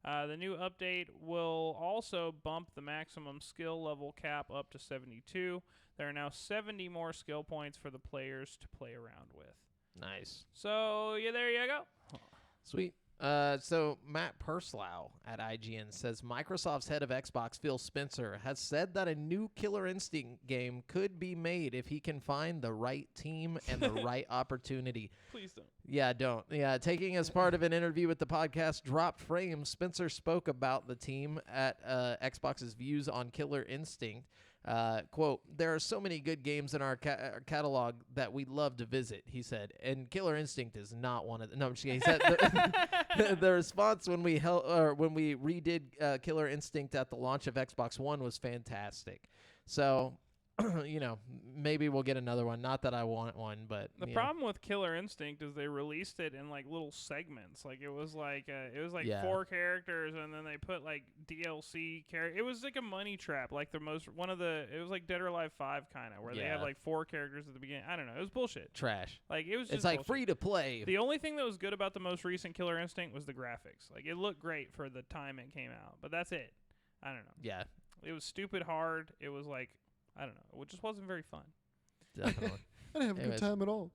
The new update will also bump the maximum skill level cap up to 72. There are now 70 more skill points for the players to play around with. Nice. So, yeah, there you go. Sweet. So Matt Purslow at IGN says Microsoft's head of Xbox, Phil Spencer, has said that a new Killer Instinct game could be made if he can find the right team and the right opportunity. Please don't. Yeah, don't. Yeah, taking as part of an interview with the podcast Dropped Frame, Spencer spoke about the team at Xbox's views on Killer Instinct. Quote, there are so many good games in our catalog that we'd love to visit, he said. And Killer Instinct is not one of them. No, I'm just kidding. He said the response when we redid Killer Instinct at the launch of Xbox One was fantastic. So, maybe we'll get another one. Not that I want one, but The problem with Killer Instinct is they released it in like little segments. Like it was like Yeah. 4 characters, and then they put like DLC character. It was like a money trap. Like it was like Dead or Alive 5 kind of, where they have Yeah. like 4 characters at the beginning. I don't know. It was bullshit. trash. Like it was. Just It's like bullshit. free to play. The only thing that was good about the most recent Killer Instinct was the graphics. Like it looked great for the time it came out, but that's it. I don't know. Yeah, It was stupid hard. It was like, I don't know. It just wasn't very fun. definitely. I didn't have a Anyways. good time at all.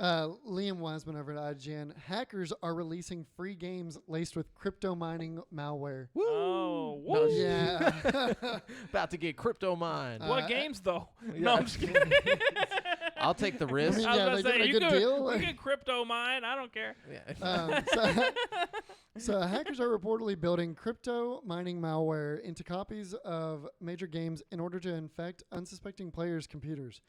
Liam Wiseman over at IGN. Hackers are releasing free games laced with crypto mining malware. Woo! Oh, No, woo. Yeah. about to get crypto mined. What games though? Yeah. No, I'm just kidding. I'll take the risk. mean, I was yeah, about they to say, got a you good could, deal. you could crypto mine. I don't care. Yeah. So hackers are reportedly building crypto mining malware into copies of major games in order to infect unsuspecting players' computers.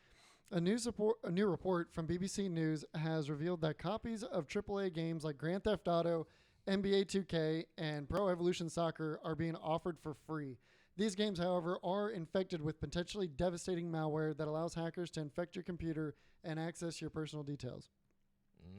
A new report from BBC News has revealed that copies of AAA games like Grand Theft Auto, NBA 2K, and Pro Evolution Soccer are being offered for free. These games, however, are infected with potentially devastating malware that allows hackers to infect your computer and access your personal details.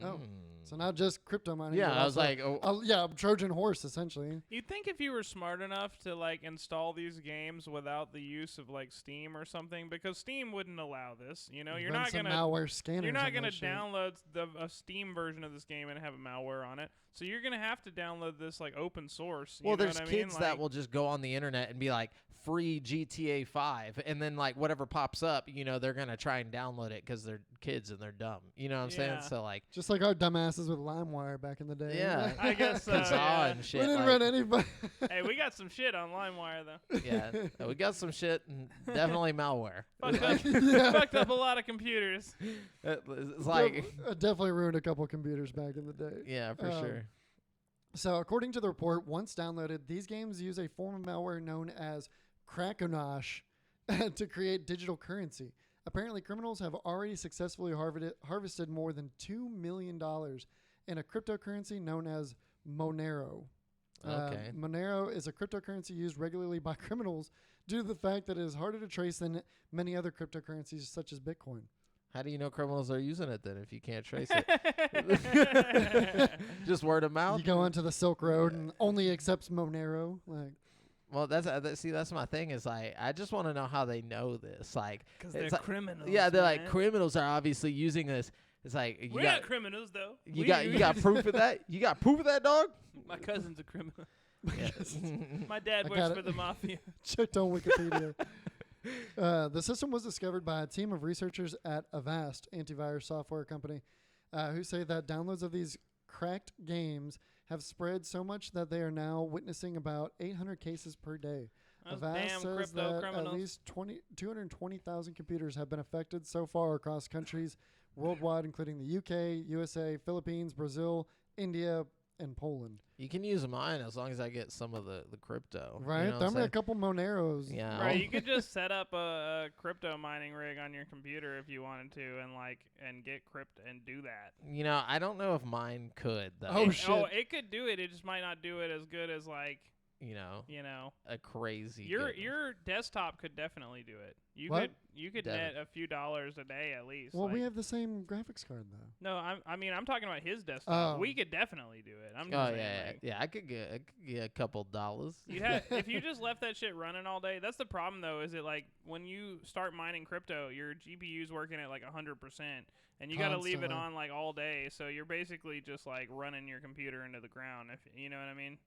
Oh, so not just crypto mining. Yeah, but I was also- like, oh, yeah, Trojan horse, essentially. You'd think if you were smart enough to like install these games without the use of like Steam or something, because Steam wouldn't allow this. You're Run not some gonna malware scanners. You're not on going to that shit. download a Steam version of this game and have a malware on it. So you're going to have to download this like open source. You well, know there's what I mean? kids that Like, will just go on the internet and be like, free GTA 5, and then like whatever pops up, they're gonna try and download it because they're kids and they're dumb. You know what I'm saying? So like, just like our dumbasses with LimeWire back in the day. yeah, I guess so. Kazaa Yeah. and shit. We didn't like, run anybody. Hey, we got some shit on LimeWire though. Yeah, we got some shit and definitely malware. Fucked up a lot of computers. It's like, Definitely ruined a couple computers back in the day. yeah, for sure. So, according to the report, once downloaded, these games use a form of malware known as Krakonosh to create digital currency. Apparently, criminals have already successfully harvested more than $2 million in a cryptocurrency known as Monero. Okay. Monero is a cryptocurrency used regularly by criminals due to the fact that it is harder to trace than many other cryptocurrencies such as Bitcoin. How do you know criminals are using it then if you can't trace it? Just word of mouth? You go onto the Silk Road and only accepts Monero. Like, Well, that's my thing is like, I just want to know how they know this. Like, Because it's they're like, criminals. yeah, they're like man. criminals are obviously using this. It's like We're not criminals though. you got proof of that? You got proof of that, dog? My cousin's a criminal. Yeah. My dad I works got for it. the mafia. checked on Wikipedia. The system was discovered by a team of researchers at Avast, antivirus software company, who say that downloads of these cracked games have spread so much that they are now witnessing about 800 cases per day. Those Avast damn says crypto that criminals. at least 220,000 computers have been affected so far across countries worldwide, including the UK, USA, Philippines, Brazil, India, and Poland. You can use mine as long as I get some of the crypto. you Right? know what Throw I'm me a saying? couple Moneros. Yeah. Right, you could just set up a crypto mining rig on your computer if you wanted to, and get crypto and do that. I don't know if mine could though. Oh, it, shit. it could do it. It just might not do it as good as A crazy. your good one. your desktop could definitely do it. What? You could Devin. net a few dollars a day at least. Well, like- we have the same graphics card, though. no, I'm talking about his desktop. Oh. We could definitely do it. I'm just Oh saying, yeah, like, yeah. I could get a couple dollars. if you just left that shit running all day, that's the problem though. Is it like when you start mining crypto, your GPU's working at like 100%, and you got to leave it Constantly. on like all day. So you're basically just like running your computer into the ground. If you know what I mean.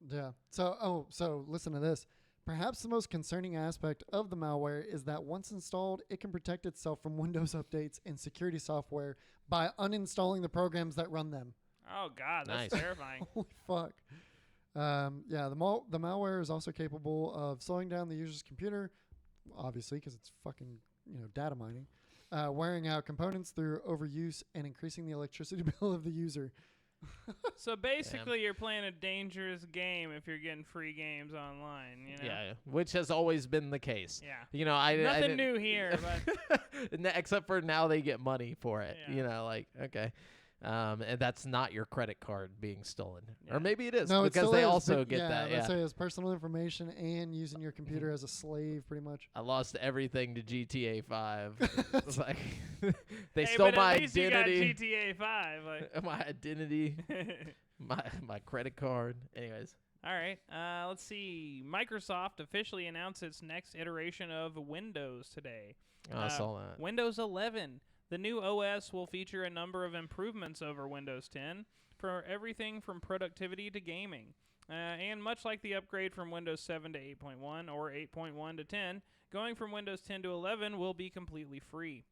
Yeah. So listen to this. Perhaps the most concerning aspect of the malware is that once installed, it can protect itself from Windows updates and security software by uninstalling the programs that run them. Oh God, that's Nice. terrifying. Holy fuck. Yeah, the malware is also capable of slowing down the user's computer, obviously, because it's fucking data mining, wearing out components through overuse and increasing the electricity bill of the user. So basically, you're playing a dangerous game if you're getting free games online. You know? Yeah, which has always been the case. Yeah. I Nothing didn't- new here, but except for now they get money for it. Yeah. Okay. And that's not your credit card being stolen, Yeah. or maybe it is No, it because still they is, also but get that. let's Yeah, say it's personal information and using your computer as a slave, pretty much. I lost everything to GTA 5. It's like they hey, stole but my at least identity, You got GTA 5. Like. my identity, my credit card. Anyways, All right. Let's see. Microsoft officially announced its next iteration of Windows today. I saw that. Windows 11. The new OS will feature a number of improvements over Windows 10 for everything from productivity to gaming. And much like the upgrade from Windows 7 to 8.1 or 8.1 to 10, going from Windows 10 to 11 will be completely free.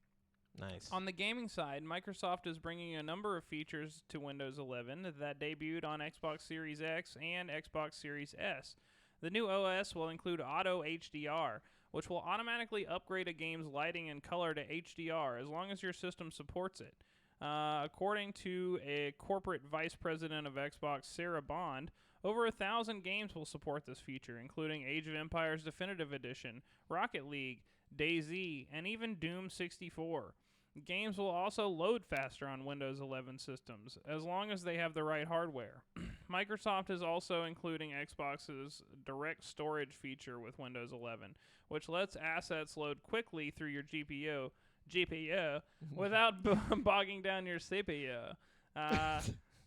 Nice. On the gaming side, Microsoft is bringing a number of features to Windows 11 that debuted on Xbox Series X and Xbox Series S. The new OS will include Auto HDR, which will automatically upgrade a game's lighting and color to HDR as long as your system supports it. According to a corporate vice president of Xbox, Sarah Bond, over 1,000 games will support this feature, including Age of Empires Definitive Edition, Rocket League, DayZ, and even Doom 64. Games will also load faster on Windows 11 systems, as long as they have the right hardware. Microsoft is also including Xbox's direct storage feature with Windows 11, which lets assets load quickly through your GPU without bogging down your CPU.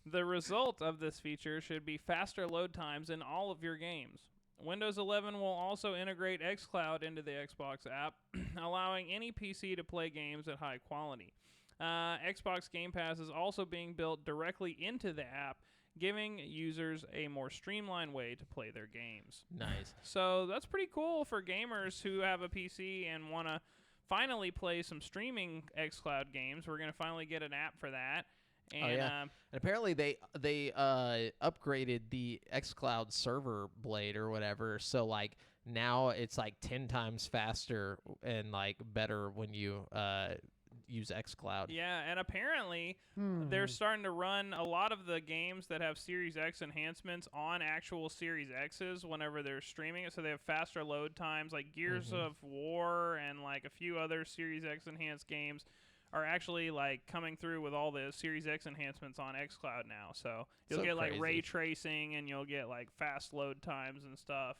The result of this feature should be faster load times in all of your games. Windows 11 will also integrate xCloud into the Xbox app, allowing any PC to play games at high quality. Xbox Game Pass is also being built directly into the app, giving users a more streamlined way to play their games. Nice. So that's pretty cool for gamers who have a PC and want to finally play some streaming xCloud games. We're going to finally get an app for that. And, And apparently they upgraded the xCloud server blade or whatever, so like now it's like 10 times faster and like better when you use xCloud. Yeah, and apparently they're starting to run a lot of the games that have Series X enhancements on actual Series X's whenever they're streaming it, so they have faster load times, like Gears of War and like a few other Series X enhanced games are actually like coming through with all the Series X enhancements on xCloud now. So you'll get like ray tracing and you'll get like fast load times and stuff.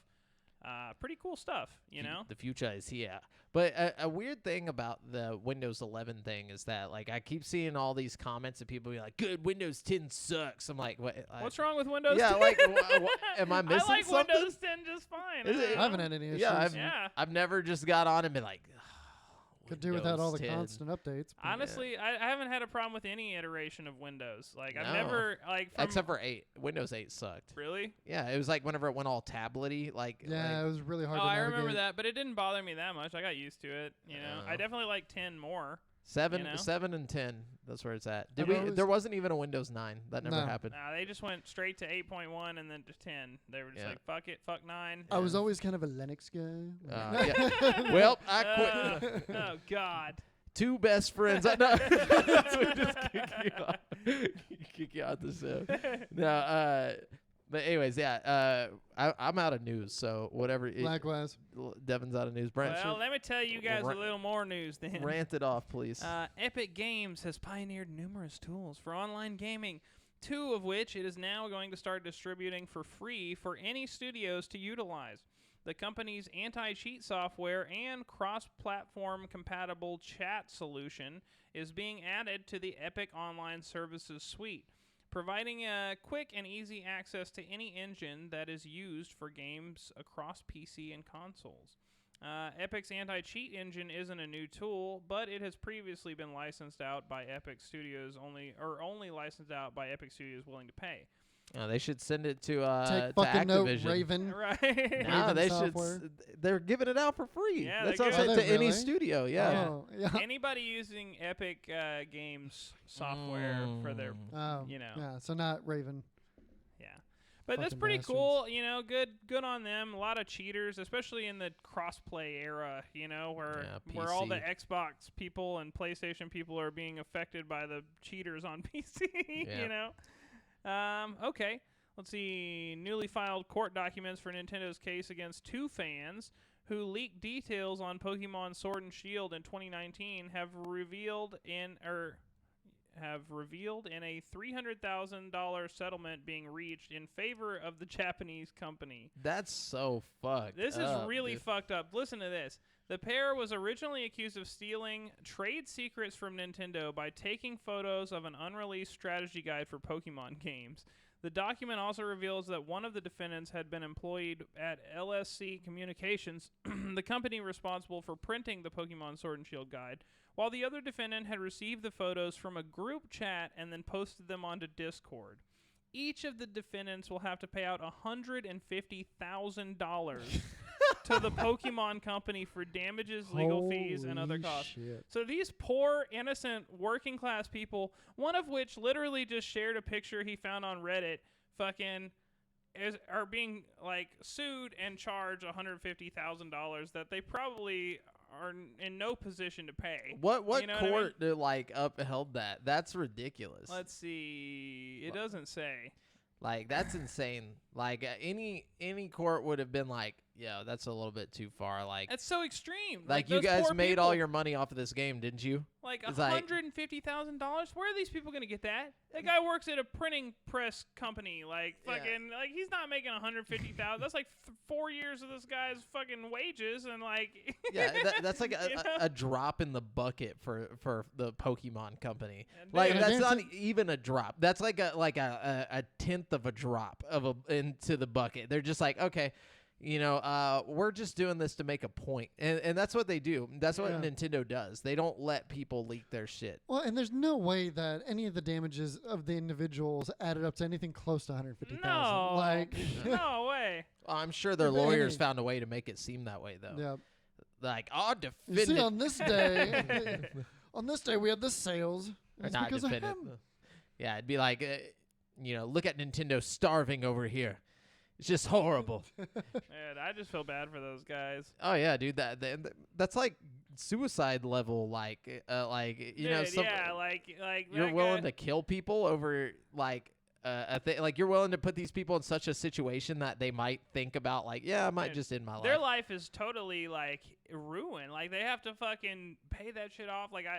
Pretty cool stuff, you know? The future is here. But a weird thing about the Windows 11 thing is that, like, I keep seeing all these comments of people be like, good, Windows 10 sucks. I'm like, what? What's wrong with Windows 10? Yeah, like, am I missing I like something? Windows 10 just fine. Is it? I haven't had any issues. Yeah, I've never just got on and been like, could do without all the 10. constant updates. Honestly, I haven't had a problem with any iteration of Windows. Like, I've No. never, like, Except for 8. Windows 8 sucked. Really? Yeah, it was like whenever it went all tablety, like. Yeah, it was really hard Oh, to I navigate. remember that, but it didn't bother me that much. I got used to it, you know? I Oh. definitely like 10 more. 7 you know? 7 and 10. That's where it's at. I've always- There wasn't even a Windows 9. That never No. happened. Nah, they just went straight to 8.1 and then to 10. They were just Yeah. like, fuck it, fuck 9. I was always kind of a Linux guy. Yeah. Well, I quit. Oh, God. 2 best friends. No, we just kick you out the show. No, but anyways, yeah. I'm out of news, so whatever. Likewise. Devin's out of news. Brent, Well, let me tell you guys a little more news then. rant it off, please. Epic Games has pioneered numerous tools for online gaming, 2 of which it is now going to start distributing for free for any studios to utilize. The company's anti-cheat software and cross-platform compatible chat solution is being added to the Epic Online Services suite, providing quick and easy access to any engine that is used for games across PC and consoles. Epic's anti-cheat engine isn't a new tool, but it has previously been licensed out by Epic Studios only licensed out by Epic Studios willing to pay. They should send it to Take to fucking note, Activision. Raven. Right. No, Raven they software. they're giving it out for free. Yeah, That's they're what I'm good. saying, to Are they any really? studio. Yeah. Oh, yeah. Anybody using Epic Games software for their, Oh, you know. Yeah, so not Raven. yeah. But that's Fucking pretty bastards. cool, you know, good on them. A lot of cheaters, especially in the crossplay era, you know, where all the PC. Xbox people and PlayStation people are being affected by the cheaters on PC, Yeah. you know. Okay. Let's see. Newly filed court documents for Nintendo's case against 2 fans who leaked details on Pokemon Sword and Shield in 2019 have revealed in a $300,000 settlement being reached in favor of the Japanese company. That's so fucked. This is up, really dude. fucked up. Listen to this. The pair was originally accused of stealing trade secrets from Nintendo by taking photos of an unreleased strategy guide for Pokemon games. The document also reveals that one of the defendants had been employed at LSC Communications, the company responsible for printing the Pokemon Sword and Shield guide, while the other defendant had received the photos from a group chat and then posted them onto Discord. Each of the defendants will have to pay out $150,000 to the Pokemon company for damages, legal fees, and other Holy costs. shit. So these poor, innocent, working-class people, one of which literally just shared a picture he found on Reddit, are being like sued and charged $150,000 that they probably are in no position to pay. What You know what I court like upheld that? That's ridiculous. Let's see. It doesn't say. Like that's insane. Like any court would have been like, yo, that's a little bit too far. Like That's so extreme. like you those guys poor made all people, your money off of this game, didn't you? like it's like- $150,000. Where are these people gonna get that? That guy works at a printing press company. Like fucking, like he's not making $150,000. That's like 4 years of this guy's fucking wages, and like Yeah, that's like You know? a drop in the bucket for the Pokemon company. And Like then- that's not Dancing- even a drop. That's like a tenth of a drop into the bucket. They're just like, okay, we're just doing this to make a point. And that's what they do. That's what Yeah. Nintendo does. They don't let people leak their shit. Well, and there's no way that any of the damages of the individuals added up to anything close to 150,000. No, Like, no way. I'm sure their If lawyers any. found a way to make it seem that way, though. yeah. Like, oh, You see, defendant. on this day, on this day we had this sales. Or It's not because of defendant. him. Yeah, it'd be like, look at Nintendo starving over here. It's just horrible. Man, I just feel bad for those guys. Oh yeah, dude. That's like suicide level. Like Dude, some, yeah, like you're that willing guy- to kill people over like like you're willing to put these people in such a situation that they might think about like, yeah, I might Dude, just end my Their life. life is totally like ruined. Like they have to fucking pay that shit off. Like how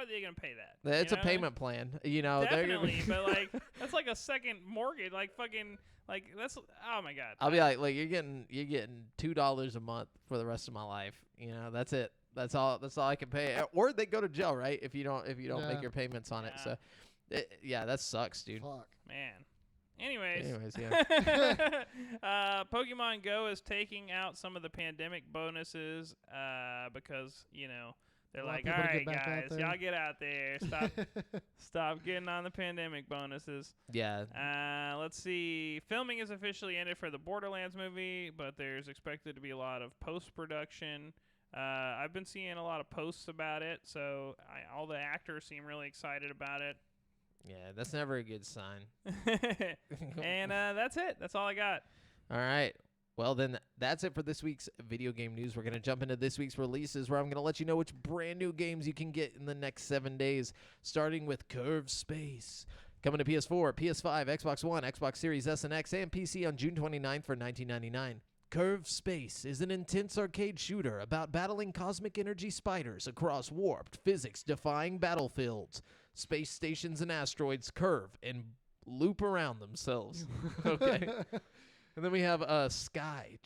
are they gonna pay that? It's You a know? payment plan. They're gonna Definitely, be but like that's like a second mortgage. Like fucking like that's oh my god. I'll be like, you're getting $2 a month for the rest of my life. That's it. That's all I can pay. Or they go to jail, right? If you don't Yeah. make your payments on it. Yeah. So, that sucks, dude. Fuck. Man. Anyways, Yeah. Pokemon Go is taking out some of the pandemic bonuses because they're A lot of like, all people to right, get back out guys, there." y'all get out there, stop getting on the pandemic bonuses. Yeah. Let's see. Filming is officially ended for the Borderlands movie, but there's expected to be a lot of post-production. I've been seeing a lot of posts about it, so all the actors seem really excited about it. Yeah, that's never a good sign. And that's it. That's all I got. All right. Well, then that's it for this week's video game news. We're going to jump into this week's releases where I'm going to let you know which brand new games you can get in the next 7 days, starting with Curve Space. Coming to PS4, PS5, Xbox One, Xbox Series S and X, and PC on June 29th for $19.99. Curve Space is an intense arcade shooter about battling cosmic energy spiders across warped, physics-defying battlefields. Space stations and asteroids curve and loop around themselves. Okay. And then we have Sky,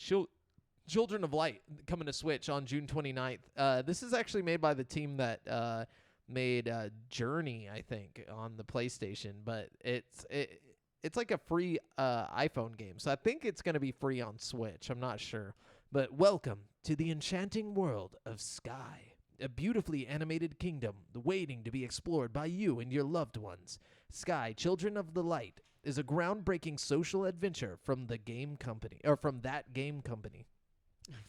Children of Light, coming to Switch on June 29th. This is actually made by the team that made Journey, I think, on the PlayStation. But it's like a free iPhone game. So I think it's going to be free on Switch. I'm not sure. But welcome to the enchanting world of Sky, a beautifully animated kingdom waiting to be explored by you and your loved ones. Sky, Children of the Light, is a groundbreaking social adventure from that game company.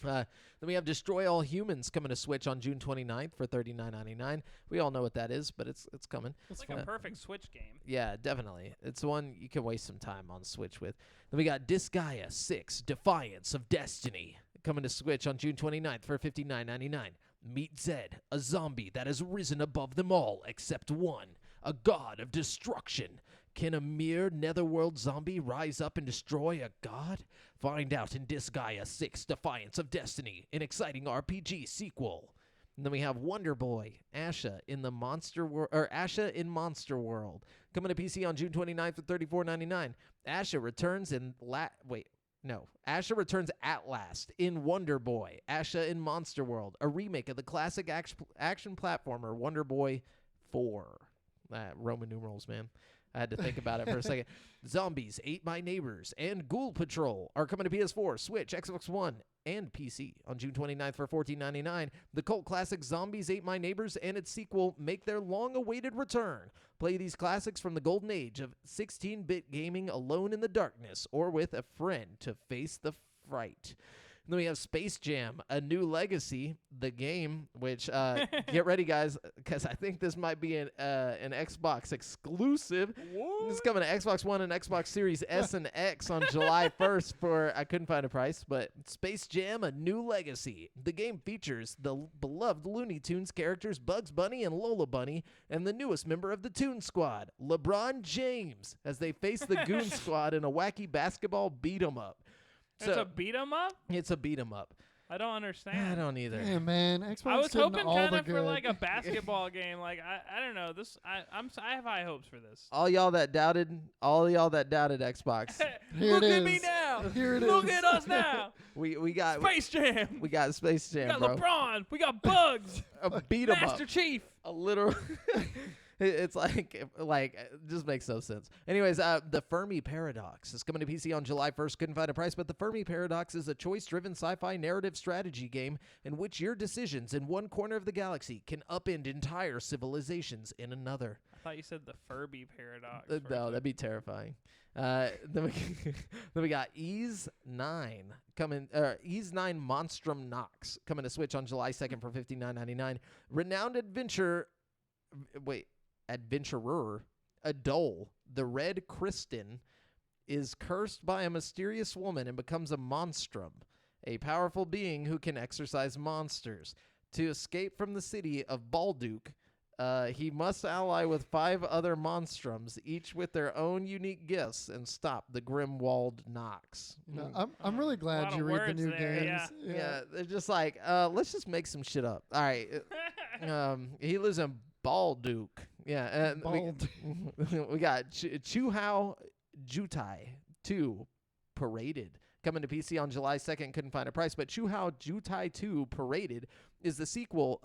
Then we have Destroy All Humans coming to Switch on June 29th for $39.99. We all know what that is, but it's coming. It's like a perfect Switch game. Yeah, definitely. It's one you can waste some time on Switch with. Then we got Disgaea 6, Defiance of Destiny, coming to Switch on June 29th for $59.99. Meet Zed, a zombie that has risen above them all except one, a god of destruction. Can a mere netherworld zombie rise up and destroy a god? Find out in Disgaea 6, Defiance of Destiny, an exciting RPG sequel. And then we have Wonder Boy, Asha in Monster World, coming to PC on June 29th for $34.99. Asha returns Asha returns at last in Wonder Boy, Asha in Monster World, a remake of the classic action platformer Wonder Boy 4. Roman numerals, man. I had to think about it for a second. Zombies Ate My Neighbors and Ghoul Patrol are coming to PS4, Switch, Xbox One, and PC on June 29th for $14.99. The cult classic Zombies Ate My Neighbors and its sequel make their long-awaited return. Play these classics from the golden age of 16-bit gaming alone in the darkness or with a friend to face the fright. And then we have Space Jam, A New Legacy, the game, which, get ready, guys, because I think this might be an Xbox exclusive. This is coming to Xbox One and Xbox Series S and X on July 1st for, I couldn't find a price, but Space Jam, A New Legacy. The game features the beloved Looney Tunes characters Bugs Bunny and Lola Bunny and the newest member of the Toon Squad, LeBron James, as they face the Goon Squad in a wacky basketball beat-em-up. It's a beat 'em up? It's a beat 'em up. I don't understand. I don't either. Yeah, man. Xbox I was getting hoping all kind the of for good. like a basketball game. Like I don't know. I have high hopes for this. All y'all that doubted Xbox. Here Look it at me is. now. Here it Look is. at us now. we got Space Jam. we got Space We Jam, got bro. LeBron. We got Bugs. A beat 'em Master up. Chief. A literal It's like it just makes no sense. Anyways, the Fermi Paradox is coming to PC on July 1st. Couldn't find a price, but the Fermi Paradox is a choice-driven sci-fi narrative strategy game in which your decisions in one corner of the galaxy can upend entire civilizations in another. I thought you said the Furby paradox. No, that'd be terrifying. Then we got Ease 9 coming. Ease 9 Monstrum Nox coming to Switch on July 2nd for $59.99. Renowned adventurer Adol, the Red Kristen, is cursed by a mysterious woman and becomes a monstrum, a powerful being who can exorcise monsters. To escape from the city of Balduke, he must ally with 5 other monstrums, each with their own unique gifts, and stop the grim-walled Nox. No, I'm really glad you read the new games. Yeah, they're just like, let's just make some shit up. All right. He lives in Balduke. Yeah. And we got Chuhao Jutai 2 Paraded. Coming to PC on July 2nd, couldn't find a price, but Chuhao Jutai 2 Paraded is the sequel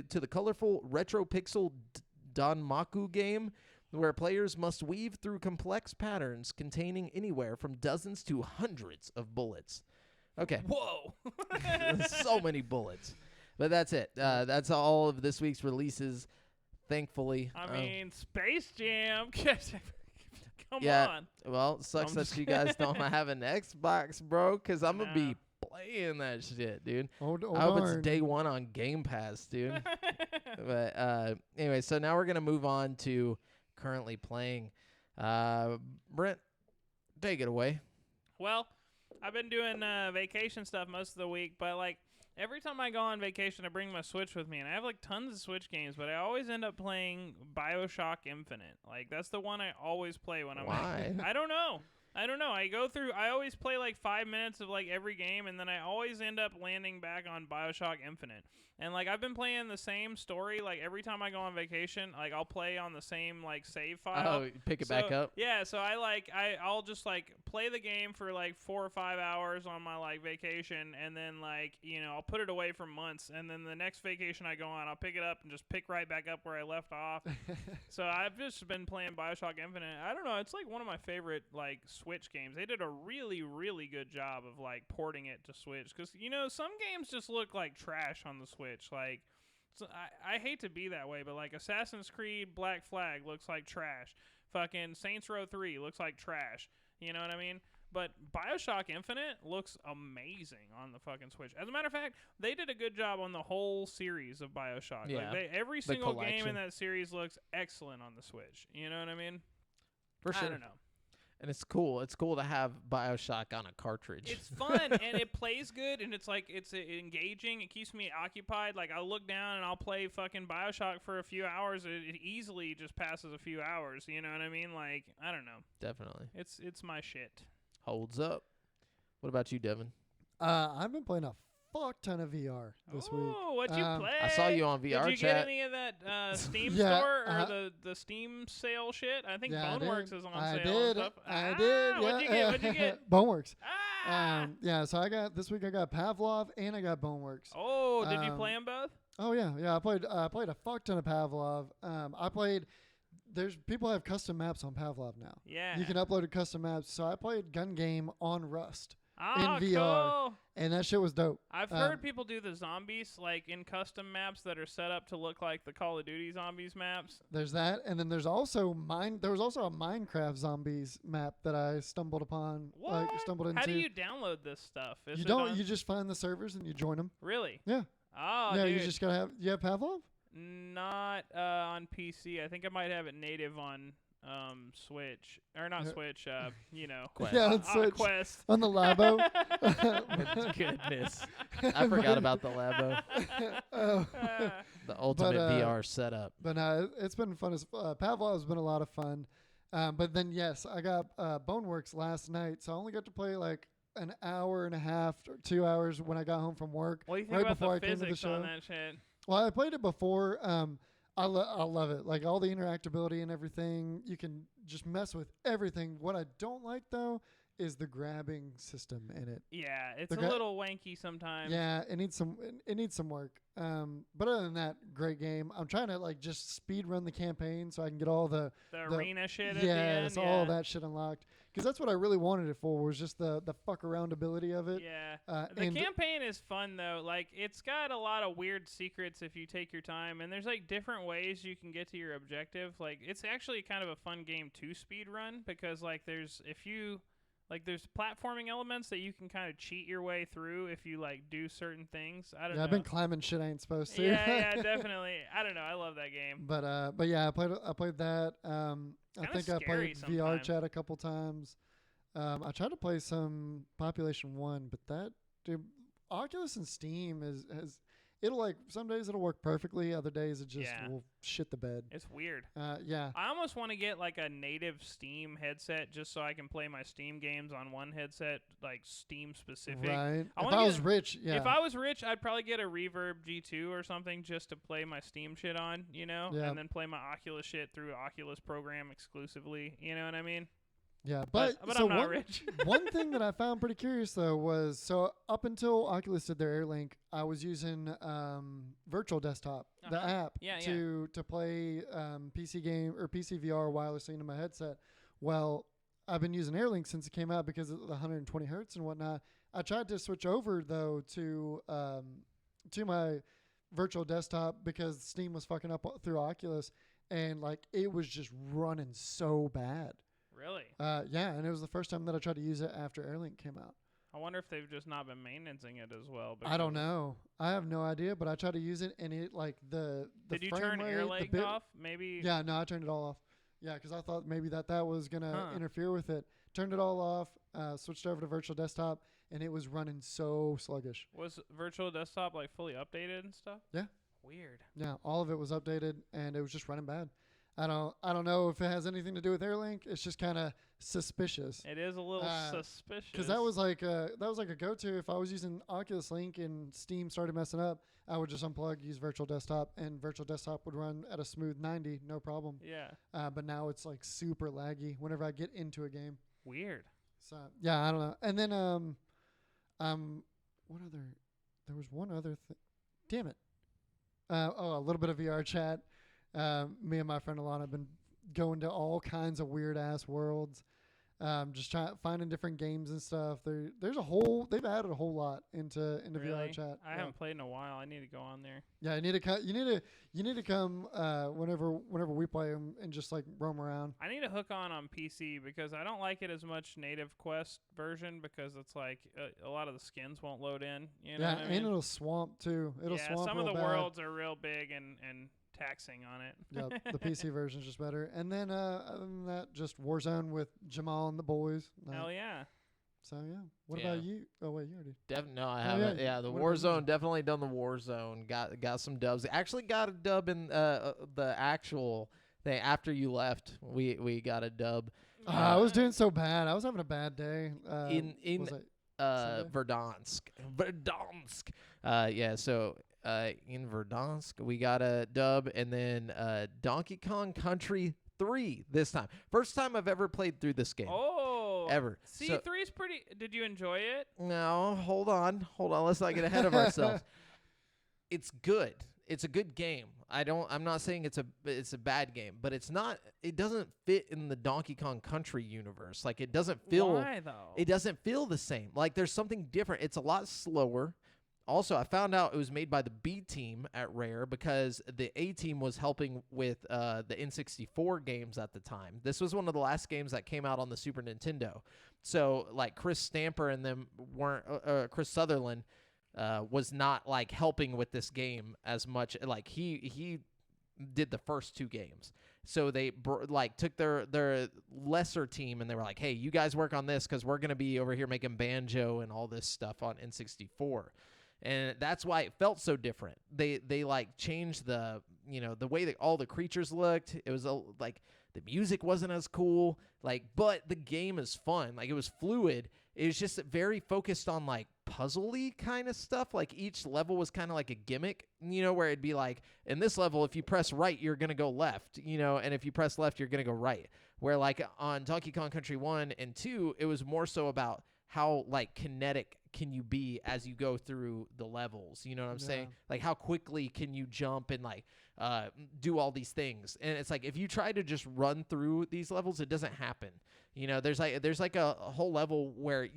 to the colorful retro pixel Danmaku game, where players must weave through complex patterns containing anywhere from dozens to hundreds of bullets. Okay. Whoa. So many bullets. But that's it. That's all of this week's releases, thankfully. I mean, Space Jam. Come on. Well, it sucks that you guys don't have an Xbox, bro, because I'm going to be playing that shit, dude. I hope it's day one on Game Pass, dude. But anyway, so now we're going to move on to currently playing. Brent, take it away. Well, I've been doing vacation stuff most of the week, but like every time I go on vacation, I bring my Switch with me, and I have like tons of Switch games, but I always end up playing BioShock Infinite. Like that's the one I always play when I'm Why? I don't know. I always play like 5 minutes of like every game, and then I always end up landing back on BioShock Infinite. And like I've been playing the same story like every time I go on vacation. Like I'll play on the same like save file. Oh, pick it back up. Yeah, so I'll just like play the game for like 4 or 5 hours on my like vacation, and then like I'll put it away for months, and then the next vacation I go on, I'll pick it up and just pick right back up where I left off. So I've just been playing BioShock Infinite. I don't know, it's like one of my favorite like Switch games. They did a really, really good job of like porting it to Switch, because some games just look like trash on the Switch. Like, so I hate to be that way, but like Assassin's Creed Black Flag looks like trash. Fucking Saints Row 3 looks like trash. You know what I mean? But BioShock Infinite looks amazing on the fucking Switch. As a matter of fact, they did a good job on the whole series of BioShock. Yeah, like every single game in that series looks excellent on the Switch. You know what I mean? For sure. I don't know. And it's cool. It's cool to have BioShock on a cartridge. It's fun, and it plays good, and it's like it's engaging. It keeps me occupied. Like I'll look down and I'll play fucking BioShock for a few hours. It easily just passes a few hours. You know what I mean? Like I don't know. Definitely. It's my shit. Holds up. What about you, Devin? I've been playing a fuck ton of VR this week. Oh, what'd you play? I saw you on VR Did you chat. get any of that Steam store or the Steam sale shit? I think Boneworks is on sale. I did. What'd you get? Boneworks. Ah! So this week I got Pavlov and I got Boneworks. Oh, did you play them both? Oh yeah. I played a fuck ton of Pavlov. People have custom maps on Pavlov now. Yeah. You can upload a custom maps. So I played Gun Game on Rust. Oh, in VR, cool. and that shit was dope. I've heard people do the zombies like in custom maps that are set up to look like the Call of Duty zombies maps. There's that, and then there's also There was also a Minecraft zombies map that I stumbled upon. What? Stumbled into. How do you download this stuff? You just find the servers and you join them. Really? Yeah. Oh, yeah. dude. You just gotta have. You have Pavlov? Not on PC. I think I might have it native on Switch, or not Switch, Quest. Yeah, on Switch. Quest. On the Labo. Goodness. I forgot about the Labo. The ultimate VR setup. But it's been fun. Pavlov has been a lot of fun. But then, yes, I got Boneworks last night, so I only got to play like an hour and a half or 2 hours when I got home from work. What do you think about the physics on that shit? Well, I played it before. I love it. Like all the interactability and everything. You can just mess with everything. What I don't like though is the grabbing system in it. Yeah, it's The a little wanky sometimes. Yeah, it needs some work. But other than that, great game. I'm trying to like just speed run the campaign so I can get all the arena shit at the end. all that shit unlocked. Because that's what I really wanted it for, was just the fuck around ability of it. Yeah. The campaign is fun though. Like, it's got a lot of weird secrets if you take your time, and there's like different ways you can get to your objective. Like, it's actually kind of a fun game to speed run, because like there's platforming elements that you can kind of cheat your way through if you like do certain things. I don't know. I've been climbing shit I ain't supposed to. Yeah, definitely. I don't know. I love that game. But yeah, I played that. I think I played VR chat a couple times. I tried to play some Population 1, but Oculus and Steam it'll like, some days it'll work perfectly, other days it just will shit the bed. It's weird. Yeah. I almost want to get like a native Steam headset just so I can play my Steam games on one headset, like Steam specific. Right. If I was rich, If I was rich, I'd probably get a Reverb G2 or something just to play my Steam shit on, you know, and then play my Oculus shit through Oculus program exclusively. You know what I mean? Yeah, but so I'm not rich. One thing that I found pretty curious though was, so up until Oculus did their AirLink, I was using Virtual Desktop, the app, to play PC game or PC VR wirelessly into my headset. Well, I've been using AirLink since it came out because of the 120 hertz and whatnot. I tried to switch over though to my Virtual Desktop because Steam was fucking up through Oculus, and like it was just running so bad. Really? Yeah, and it was the first time that I tried to use it after AirLink came out. I wonder if they've just not been maintaining it as well. I don't know. I have no idea, but I tried to use it, and it like the Did you frame turn rate, AirLink off? Maybe. Yeah, no, I turned it all off. Yeah, because I thought maybe that was gonna interfere with it. Turned it all off. Switched over to Virtual Desktop, and it was running so sluggish. Was Virtual Desktop like fully updated and stuff? Yeah. Weird. Yeah, all of it was updated, and it was just running bad. I don't know if it has anything to do with AirLink. It's just kind of suspicious. It is a little suspicious. Because that was like a go-to. If I was using Oculus Link and Steam started messing up, I would just unplug, use Virtual Desktop, and Virtual Desktop would run at a smooth 90, no problem. Yeah. But now it's like super laggy whenever I get into a game. Weird. So yeah, I don't know. And then what other? There was one other thing. Damn it. A little bit of VR chat. Me and my friend Alana have been going to all kinds of weird ass worlds, just finding different games and stuff. They've added a whole lot into VR chat. I haven't played in a while. I need to go on there. Yeah, you need to come whenever we play them and just like roam around. I need to hook on PC because I don't like it as much native Quest version because it's like a lot of the skins won't load in. You know what I mean? And it'll swamp too. It'll swamp. Some of the bad. worlds are real big and taxing on it. Yeah, the PC version is just better. And then other than that, just Warzone with Jamal and the boys. Hell yeah. So yeah. What about you? Oh wait, you already. No, I haven't. Yeah, the Warzone, definitely done the Warzone. Got some dubs. Actually got a dub in the actual thing after you left. We got a dub. I was doing so bad. I was having a bad day. In Verdansk. Yeah, so in Verdansk, we got a dub, and then Donkey Kong Country 3 this time. First time I've ever played through this game. Oh, ever. C3 is pretty. Did you enjoy it? No, hold on. Let's not get ahead of ourselves. It's good. It's a good game. I'm not saying it's a bad game, but it's not. It doesn't fit in the Donkey Kong Country universe. Like, it doesn't feel. Why though? It doesn't feel the same. Like, there's something different. It's a lot slower. Also, I found out it was made by the B team at Rare because the A team was helping with the N64 games at the time. This was one of the last games that came out on the Super Nintendo. So, like, Chris Stamper and them weren't Chris Sutherland was not like helping with this game as much. Like, he did the first two games. So they took their lesser team and they were like, "Hey, you guys work on this because we're gonna be over here making Banjo and all this stuff on N64." And that's why it felt so different. They like changed the way that all the creatures looked. It was like the music wasn't as cool. Like, but the game is fun. Like, it was fluid. It was just very focused on like puzzly kind of stuff. Like each level was kind of like a gimmick, where it'd be like, in this level, if you press right, you're going to go left, and if you press left, you're going to go right. Where like on Donkey Kong Country 1 and 2, it was more so about how like kinetic can you be as you go through the levels. You know what I'm saying? Like how quickly can you jump and like do all these things. And it's like if you try to just run through these levels, it doesn't happen. There's like a whole level where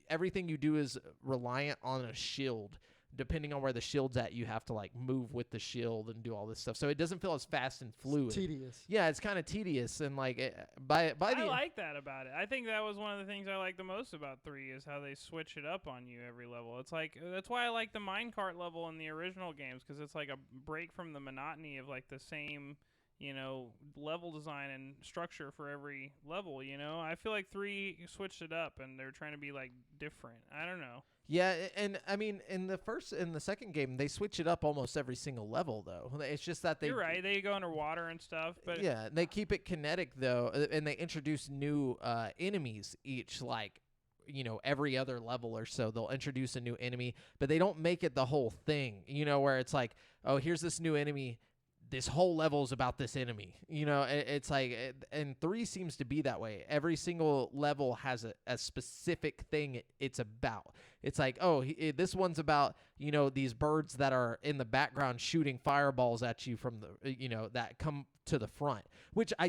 everything you do is reliant on a shield. Depending on where the shield's at, you have to like move with the shield and do all this stuff. So it doesn't feel as fast and fluid. It's tedious. Yeah, it's kind of tedious, and like I like that about it. I think that was one of the things I like the most about 3 is how they switch it up on you every level. It's like that's why I like the minecart level in the original games, because it's like a break from the monotony of like the same level design and structure for every level. I feel like 3 switched it up and they're trying to be like different. I don't know. Yeah, and I mean, in the second game, they switch it up almost every single level, though. It's just that You're right. They go underwater and stuff, but yeah, they keep it kinetic though, and they introduce new enemies each, like every other level or so. They'll introduce a new enemy, but they don't make it the whole thing. Where it's like, oh, here's this new enemy. This whole level is about this enemy. It's like, and 3 seems to be that way. Every single level has a specific thing it's about. It's like, oh, this one's about, these birds that are in the background shooting fireballs at you from the, that come to the front, which I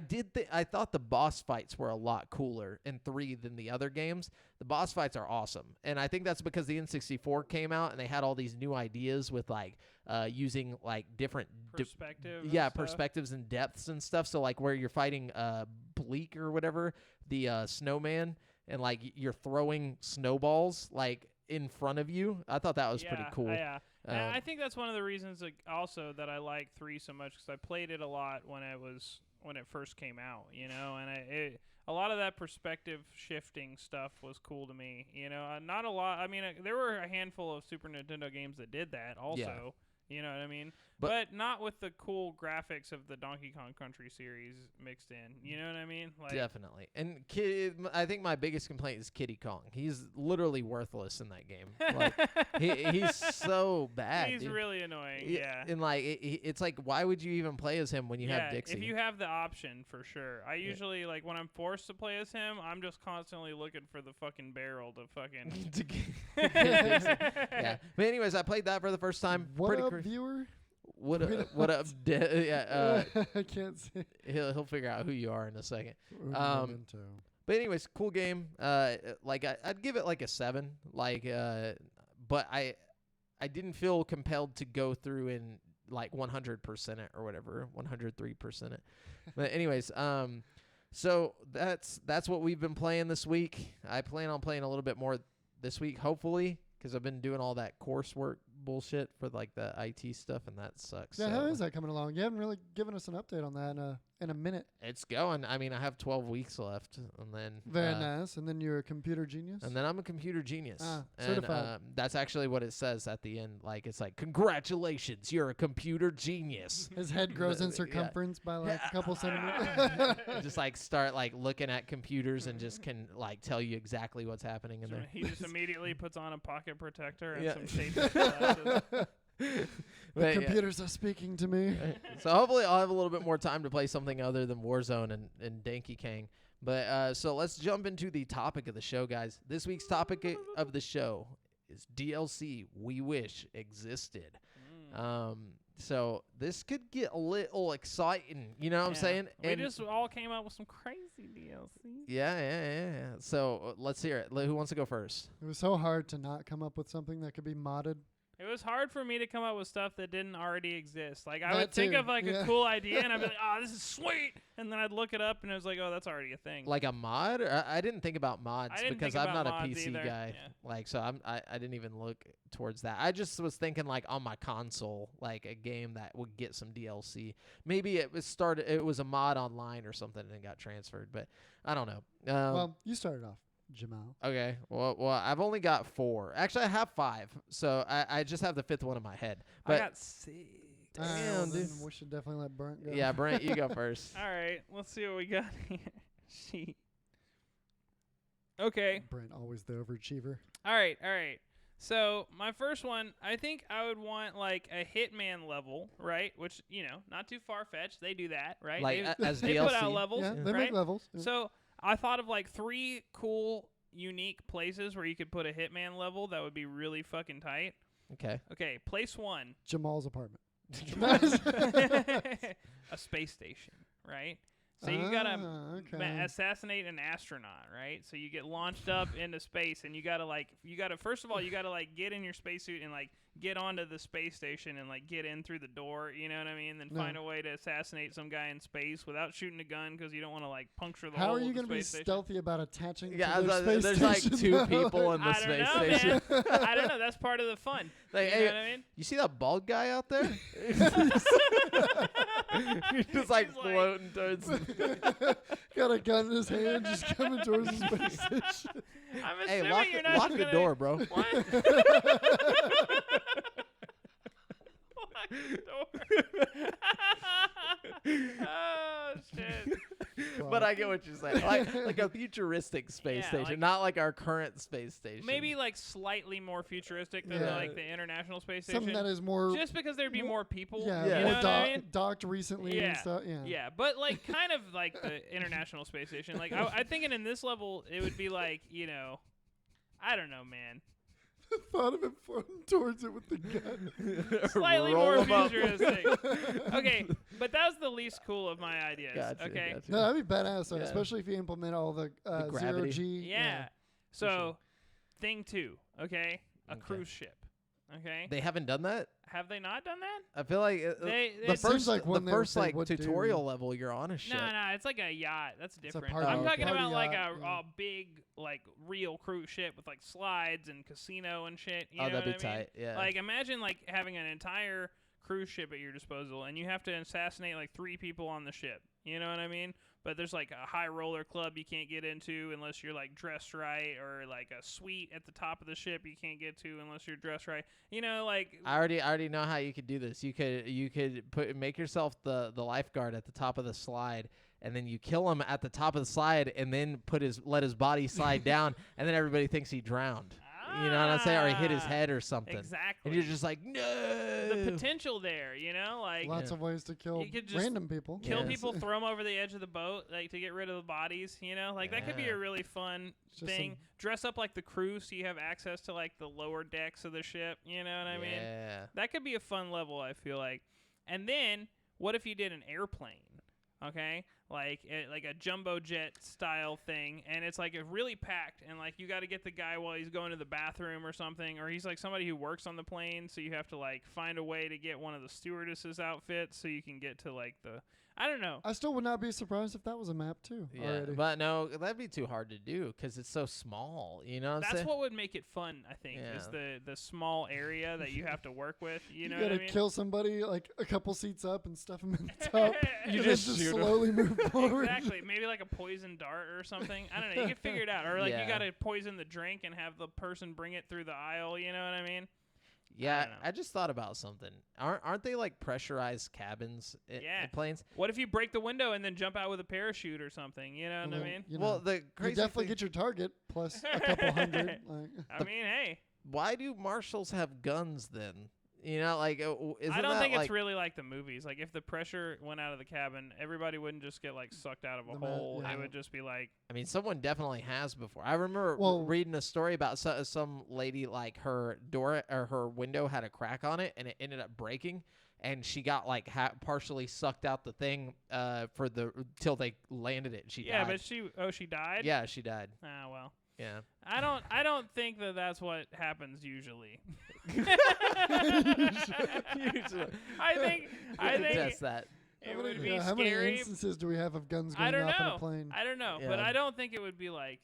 thought the boss fights were a lot cooler in 3 than the other games. The boss fights are awesome. And I think that's because the N64 came out and they had all these new ideas with like, using like different perspectives and depths and stuff. So like where you're fighting Bleak or whatever, the snowman, and like you're throwing snowballs like in front of you. I thought that was pretty cool. Yeah. And I think that's one of the reasons also that I like 3 so much, because I played it a lot when it first came out, and a lot of that perspective shifting stuff was cool to me. Not a lot. I mean, there were a handful of Super Nintendo games that did that also. Yeah. You know what I mean? But not with the cool graphics of the Donkey Kong Country series mixed in. You know what I mean? Like, definitely. And I think my biggest complaint is Kiddy Kong. He's literally worthless in that game. Like, he's so bad. He's really annoying. Yeah. And like it's like, why would you even play as him when you have Dixie? If you have the option, for sure. I usually like when I'm forced to play as him, I'm just constantly looking for the fucking barrel to fucking to get Dixie. Yeah. But anyways, I played that for the first time. What up, viewer? What up? Yeah, I can't say. He'll figure out who you are in a second. But anyways, cool game. Like I'd give it like a 7. Like, but I didn't feel compelled to go through and like 100% it or whatever, 103% it. But anyways, so that's what we've been playing this week. I plan on playing a little bit more this week, hopefully, because I've been doing all that coursework bullshit for like the IT stuff, and that sucks. Yeah, how is that coming along? You haven't really given us an update on that in a minute. It's going. I mean, I have 12 weeks left, and then very nice. And then you're a computer genius. And then I'm a computer genius. Certified. And that's actually what it says at the end. Like it's like, congratulations, you're a computer genius. His head grows in circumference by like a couple centimeters. Just like start like looking at computers and just can like tell you exactly what's happening in there. He just immediately puts on a pocket protector and some safety glasses. The computers are speaking to me. So hopefully I'll have a little bit more time to play something other than Warzone and Donkey Kong. But so let's jump into the topic of the show, guys. This week's topic of the show is DLC we wish existed. So this could get a little exciting. You know what I'm saying? We just all came up with some crazy DLC. Yeah. So let's hear it. Who wants to go first? It was so hard to not come up with something that could be modded. It was hard for me to come up with stuff that didn't already exist. Like, I would think of, like, a cool idea, and I'd be like, oh, this is sweet! And then I'd look it up, and it was like, oh, that's already a thing. Like a mod? I didn't think about mods because I'm not a PC either. guy. Yeah. Like, so I didn't even look towards that. I just was thinking, like, on my console, like, a game that would get some DLC. Maybe it was a mod online or something, and it got transferred, but I don't know. Well, you started off, Jamal. Okay. Well, I've only got 4. Actually, I have 5. So I just have the 5th one in my head. But I got 6. Damn, dude. We should definitely let Brent go. Yeah, Brent, you go first. All right. Let's see what we got here. Sheet. Okay. Brent, always the overachiever. All right. So my first one, I think I would want like a Hitman level, right? Which, not too far fetched. They do that, right? Like as they DLC. put out levels. Yeah, they right? make levels. Yeah. So I thought of like 3 cool, unique places where you could put a Hitman level that would be really fucking tight. Okay. Okay, place 1. Jamal's apartment. A space station, right? So you gotta assassinate an astronaut, right? So you get launched up into space, and you gotta first of all you gotta like get in your spacesuit and like get onto the space station and like get in through the door, you know what I mean? Then find a way to assassinate some guy in space without shooting a gun because you don't want to like puncture the How hole. are you going to be station. stealthy about attaching? Yeah, to their space there's station, like 2 though? people in the I space don't know, station. man. I don't know. That's part of the fun. Like, you hey, know what I mean? you see that bald guy out there? He's just like He's like- floating towards. Got a gun in his hand, just coming towards the space station. I'm Hey, assuming you're not lock just the gonna, door, bro. What? Lock the door. Oh shit. But I get what you're saying. Like a futuristic space Yeah, station, like- not like our current space station. Maybe like slightly more futuristic than Yeah. like the International Space Station. Something that is more, just because there'd be more people. yeah, you Yeah. know more what I mean? docked recently and Yeah. stuff. Yeah. Yeah, but like kind of like the International Space Station. Like I'm thinking in this level, it would be like I don't know, man. Thought of him floating towards it with the gun. Slightly Roll more 'em up. futuristic. Okay, but that was the least cool of my ideas. Gotcha, okay. gotcha. No, that'd be badass, though, Yeah. especially if you implement all the zero gravity. G. Yeah. So, sure. thing 2, okay, a Okay. cruise ship. Okay. They haven't done that. Have they not done that? I feel like They the it first seems like one the they first they like would do. tutorial level, you're on a ship. No, it's like a yacht. That's different. party- I'm oh, talking okay. about like yacht, a, yeah. a big, like real cruise ship with like slides and casino and shit. You Oh, know that'd be what I mean? tight. Yeah. Like imagine like having an entire cruise ship at your disposal, and you have to assassinate like 3 people on the ship. You know what I mean? But there's like a high roller club you can't get into unless you're like dressed right, or like a suite at the top of the ship you can't get to unless you're dressed right. Like I already know how you could do this. You could make yourself the lifeguard at the top of the slide, and then you kill him at the top of the slide, and then let his body slide down, and then everybody thinks he drowned. You know what I'm saying? Or he hit his head or something. Exactly. And you're just like, no. The potential there, like Lots of ways to kill You could just random people. kill Yes. people, throw them over the edge of the boat, like to get rid of the bodies. Like that could be Yeah. a really fun It's just thing. Dress up like the crew so you have access to like the lower decks of the ship. You know what I mean? Yeah. That could be a fun level, I feel like. And then, what if you did an airplane? Okay, like a jumbo jet style thing, and it's like really packed, and like you got to get the guy while he's going to the bathroom or something, or he's like somebody who works on the plane, so you have to like find a way to get one of the stewardess's outfits so you can get to like I don't know. I still would not be surprised if that was a map too. Yeah, Already. but no, that'd be too hard to do because it's so small. You know what I'm That's saying? what would make it fun, I think, is Yeah. the small area that you have to work with. You know gotta what I mean? kill somebody like a couple seats up and stuff them in the top. You and just then shoot 'em. slowly move forward. Exactly. Maybe like a poison dart or something. I don't know. You can figure it out. Or like Yeah. you got to poison the drink and have the person bring it through the aisle. You know what I mean? Yeah, don't know. I just thought about something. Aren't they like pressurized cabins in planes? What if you break the window and then jump out with a parachute or something? You know what I Well, mean? you Well, know, the you crazy definitely thing, get your target plus a couple hundred. Like, I mean, hey. why do marshals have guns then? You know, like isn't I don't that think like it's really like the movies. Like if the pressure went out of the cabin, everybody wouldn't just get like sucked out of a The ma- hole. yeah. It would just be like, I mean, someone definitely has before. I remember Well- reading a story about some lady, like her door or her window had a crack on it, and it ended up breaking, and she got like partially sucked out the thing till they landed it. And she yeah, died. but she died. Yeah, she died. Ah, well. Yeah. I don't think that's what happens usually. I think Test that. it would be how many scary. instances do we have of guns I going don't off on know. a plane? I don't know, but Yeah. I don't think it would be like,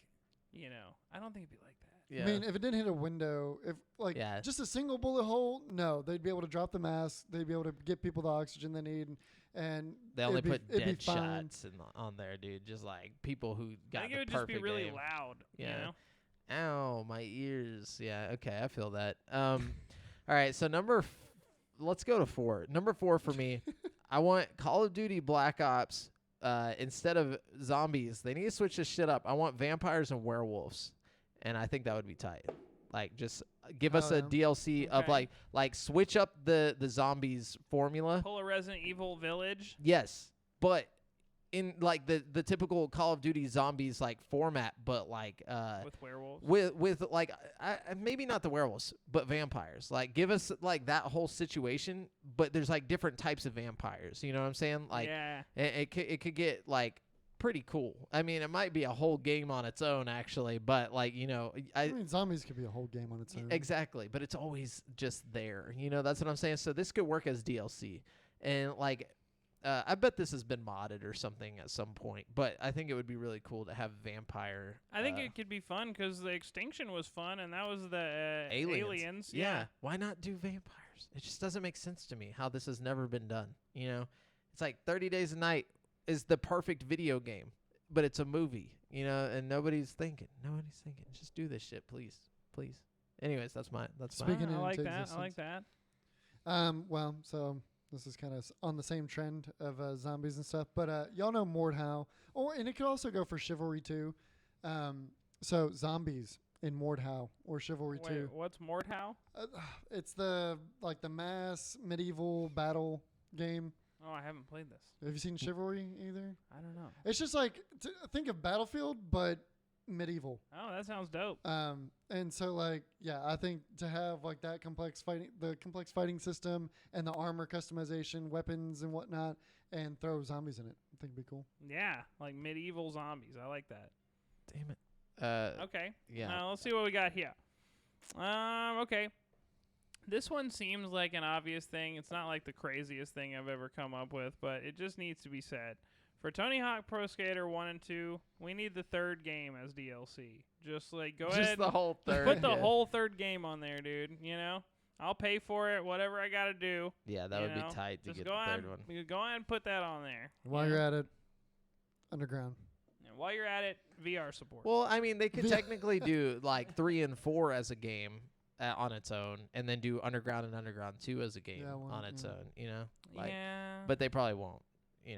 I don't think it'd be like that. Yeah. I mean, if it didn't hit a window, if like Yeah. just a single bullet hole, no, they'd be able to drop the mask. They'd be able to get people the oxygen they need, and They only it'd be, put it'd be dead fine. shots on there, dude. Just like people who got I think the it would just be perfect really aim. loud. Yeah. You know? Ow, my ears. Yeah, okay, I feel that. All right, so let's go to 4. Number 4 for me, I want Call of Duty Black Ops instead of zombies. They need to switch this shit up. I want vampires and werewolves, and I think that would be tight. Like just Give us Oh, a yeah. DLC of Okay. like switch up the zombies formula. Pull a Resident Evil Village. Yes, but in like the typical Call of Duty zombies like format, but like With werewolves. with like maybe not the werewolves, but vampires. Like give us like that whole situation, but there's like different types of vampires. You know what I'm saying? Like yeah. it could get like pretty cool. I mean, it might be a whole game on its own actually, but like I mean, zombies could be a whole game on its own. exactly, but it's always just there. That's what I'm saying. So this could work as DLC, and like. I bet this has been modded or something at some point, but I think it would be really cool to have vampire. I think it could be fun because the Extinction was fun, and that was the aliens. Yeah. Why not do vampires? It just doesn't make sense to me how this has never been done. It's like 30 Days a Night is the perfect video game, but it's a movie. And nobody's thinking. Just do this shit, please. Anyways, that's my. Speaking I like into that. I existence. like that. Well, so this is kind of on the same trend of zombies and stuff, but y'all know Mordhau, and it could also go for Chivalry 2. So zombies in Mordhau or Chivalry Wait, 2. what's Mordhau? It's the mass medieval battle game. Oh, I haven't played this. Have you seen Chivalry either? I don't know. It's just like think of Battlefield but medieval. Oh, that sounds dope. And so like, yeah, I think to have like that complex fighting system and the armor customization, weapons and whatnot, and throw zombies in it, I think it'd be cool. Yeah, like medieval zombies. I like that. Damn it. Okay. Yeah. Let's see what we got here. Okay. This one seems like an obvious thing. It's not like the craziest thing I've ever come up with, but it just needs to be said. For Tony Hawk Pro Skater 1 and 2, we need the third game as DLC. Just like go ahead. Just the whole third. Put the whole third game on there, dude. I'll pay for it, whatever I got to do. Yeah, that would be tight to Just get go the on, third one. Go on and put that on there. While you're at it, Underground. And while you're at it, VR support. Well, I mean, they could technically do like 3 and 4 as a game on its own, and then do Underground and Underground 2 as a game on its own. Like, yeah. but they probably won't.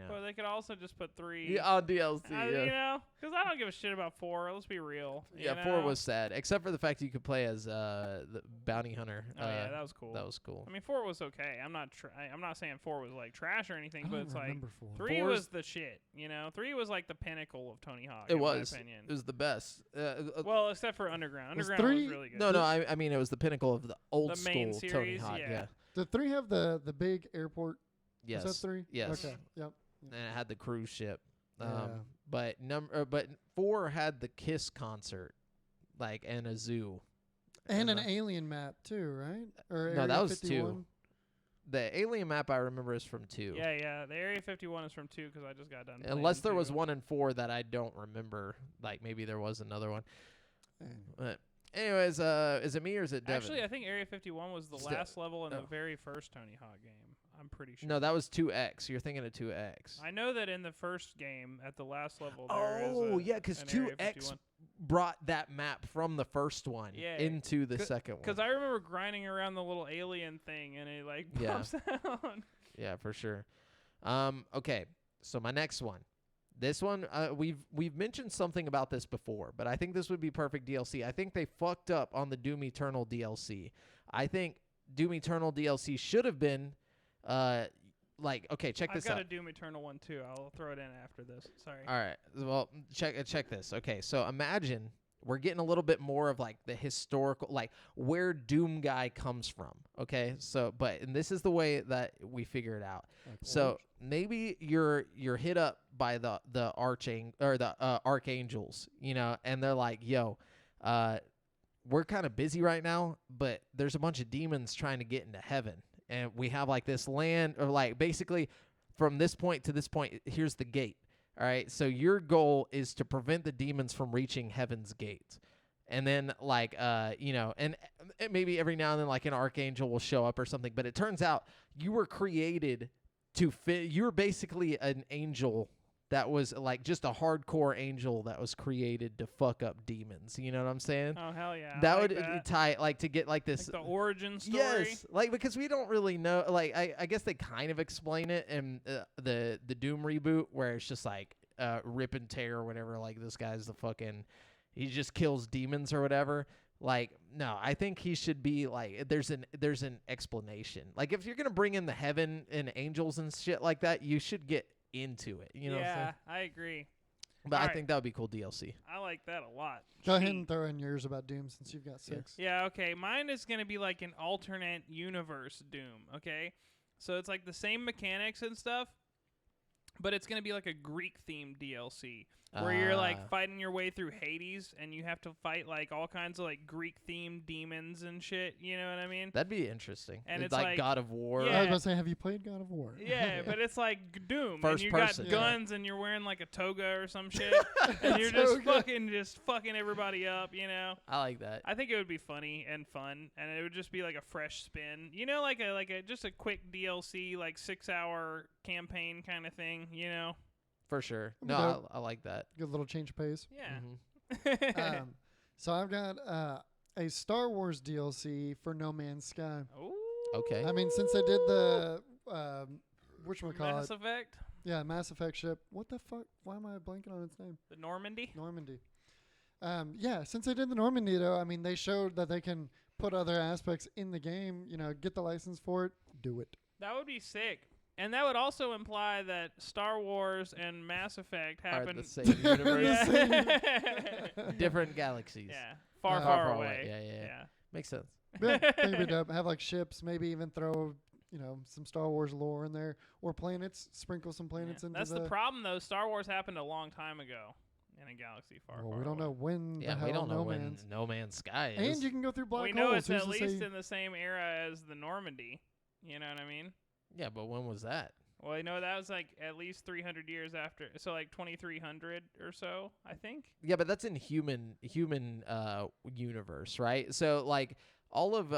But they could also just put 3. Yeah, on DLC. Yeah. Because I don't give a shit about 4. Let's be real. Yeah, 4 was sad, except for the fact you could play as the bounty hunter. Oh yeah, that was cool. That was cool. I mean, 4 was okay. I'm not saying 4 was like trash or anything, but it's like 4. 3 was the shit. 3 was like the pinnacle of Tony Hawk. It in was. my opinion. It was the best. Well, except for Underground. Was Underground 3 was really good. No, I mean it was the pinnacle of the old The main school Tony series, Hawk. yeah. Did 3 have the big airport? Yes. Was that 3? Yes. Okay. Yep. And it had the cruise ship. Yeah. But 4 had the Kiss concert, like, and a zoo. And an alien map too, right? Or No, Area that was 51? 2. The alien map I remember is from 2. Yeah. The Area 51 is from 2 because I just got done. Unless there playing was 2. 1 and 4 that I don't remember. Like maybe there was another one. Yeah. But anyways, is it me or is it Devin? Actually, I think Area 51 was the Still- last level in the oh. very first Tony Hawk game. I'm pretty sure. No, that was 2X. You're thinking of 2X. I know that in the first game, at the last level, there is Oh, yeah, because an Area 2X 51. brought that map from the first one Yeah, into the second one. Because I remember grinding around the little alien thing, and it like Yeah. pops out. Yeah, for sure. Okay, so my next one. This one, we've mentioned something about this before, but I think this would be perfect DLC. I think they fucked up on the Doom Eternal DLC. I think Doom Eternal DLC should have been, okay, check this I've got out. a Doom Eternal one too. I'll throw it in after this. Sorry. All right, well, check this. Okay, so imagine we're getting a little bit more of like the historical, like where Doom guy comes from. Okay, so and this is the way that we figure it out. Like So orange? maybe you're hit up by the archangels, and they're like, "Yo, we're kind of busy right now, but there's a bunch of demons trying to get into heaven, and we have like this land, or like basically from this point to this point, here's the gate. All right, so your goal is to prevent the demons from reaching heaven's gate." And then, like, and maybe every now and then, like, an archangel will show up or something. But it turns out you were created to fit. You're basically an angel that was, like, just a hardcore angel that was created to fuck up demons. You know what I'm saying? Oh hell yeah! That I would like that. tie, like, to get, like, this. Like the origin story. Yes, like, because we don't really know. Like, I guess they kind of explain it in the Doom reboot, where it's just, like, rip and tear or whatever. Like, this guy's the fucking... He just kills demons or whatever. Like, no, I think he should be like there's an explanation. Like if you're gonna bring in the heaven and angels and shit like that, you should get into it. You know what I'm saying? I agree. But All I right. think that would be cool DLC. I like that a lot. Go ahead Cheat. and throw in yours about Doom since you've got 6. Yeah, okay. Mine is going to be like an alternate universe Doom, okay? So it's like the same mechanics and stuff, but it's going to be like a Greek-themed DLC where you're like fighting your way through Hades and you have to fight like all kinds of like Greek-themed demons and shit, you know what I mean? That'd be interesting. And it's like like- God of War. Yeah. I was about to say, have you played God of War? Yeah, but it's like Doom, First and you person, got yeah. guns, and you're wearing like a toga or some shit, and you're just fucking everybody up, you know. I like that. I think it would be funny and fun, and it would just be like a fresh spin, you know, like a just a quick DLC, like 6-hour campaign kind of thing, you know. For sure. That'd be No, dope. I like that. Good little change of pace. Yeah. So I've got a Star Wars DLC for No Man's Sky. Ooh. Okay. I mean, since they did the whatchamacallit? Mass Effect, Yeah, Mass Effect ship. What the fuck? Why am I blanking on its name? the Normandy. Normandy. Yeah, since they did the Normandy, though, I mean, they showed that they can put other aspects in the game. You know, get the license for it, do it. That would be sick. And that would also imply that Star Wars and Mass Effect Are happen the same universe, Yeah. different galaxies. Yeah. Far, Far, far far away. away. Yeah. Makes sense. Yeah, I think it'd be dope. Have like ships, maybe even throw, you know, some Star Wars lore in there, or planets. Sprinkle some planets into That's the problem, though. Star Wars happened a long time ago in a galaxy far, Well, far we don't away. know when. Yeah, the we hell don't know No when Man's. No Man's Sky is. And you can go through black We know holes. it's Who's at to least say- in the same era as the Normandy. You know what I mean? Yeah, but when was that? Well, you know, that was like at least 300 years after. So like 2300 or so, I think. Yeah, but that's in human universe, right? So like all of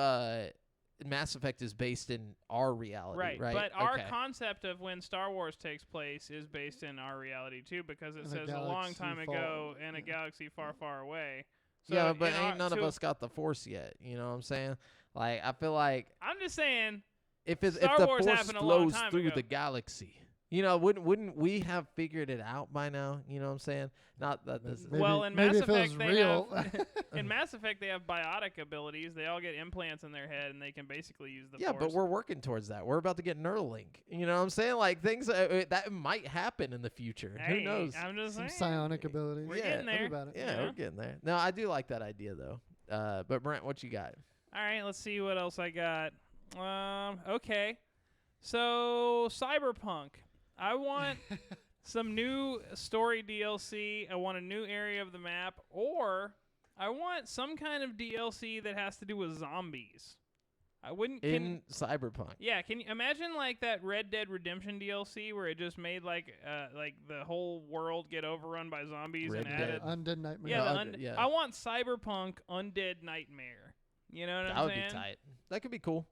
Mass Effect is based in our reality, right? But our Okay. concept of when Star Wars takes place is based in our reality too, because it In a says a long galaxy time far- ago in a yeah. galaxy far, far away. So Yeah, but in our- ain't none of to- us got the Force yet. You know what I'm saying? Like I feel like I'm just saying. if the Star Wars Force happened a long flows time through ago. the galaxy, you know, wouldn't we have figured it out by now? You know what I'm saying? Not that this. Maybe- Well, in maybe Mass if it was Effect, they real. have in Mass Effect they have biotic abilities. They all get implants in their head, and they can basically use the Yeah, Force. but we're working towards that. We're about to get Neuralink. You know what I'm saying? Like things that might happen in the future. Hey, Who knows? I'm just Some saying. psionic abilities. We're Yeah, getting there. About it. Yeah, Yeah. we're getting there. No, I do like that idea though. But Brent, what you got? All right, let's see what else I got. Okay. So, Cyberpunk. I want some new story DLC. I want a new area of the map, or I want some kind of DLC that has to do with zombies. I wouldn't. In Cyberpunk. Yeah, can you imagine like that Red Dead Redemption DLC where it just made like the whole world get overrun by zombies Red and Dead. added Undead Nightmare. yeah, No, yeah. I want Cyberpunk Undead Nightmare. You know what That I'm would saying? be tight. That could be cool.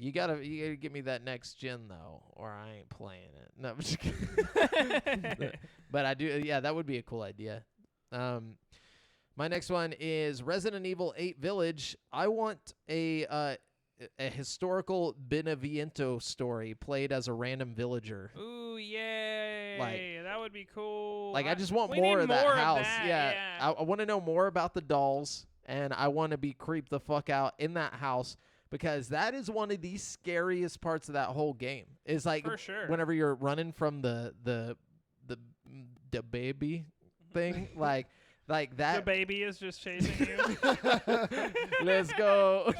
You gotta get me that next gen though, or I ain't playing it. No, I'm just kidding. But I do. Yeah, that would be a cool idea. My next one is Resident Evil 8 Village. I want a historical Beneviento story played as a random villager. Ooh, yay! Like- that would be cool. Like I just want we more need of that more house. that, yeah, yeah. I want to know more about the dolls, and I want to be creeped the fuck out in that house because that is one of the scariest parts of that whole game. Is like For sure. whenever you're running from the baby thing, like the that. baby is just chasing you. Let's go.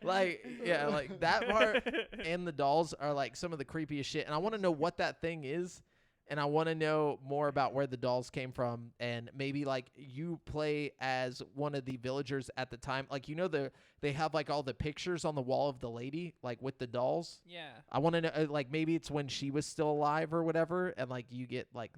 Like yeah, like that part and the dolls are like some of the creepiest shit, and I want to know what that thing is. And I want to know more about where the dolls came from, and maybe like you play as one of the villagers at the time. Like they have like all the pictures on the wall of the lady, like with the dolls. Yeah. I want to know, like maybe it's when she was still alive or whatever, and like you get like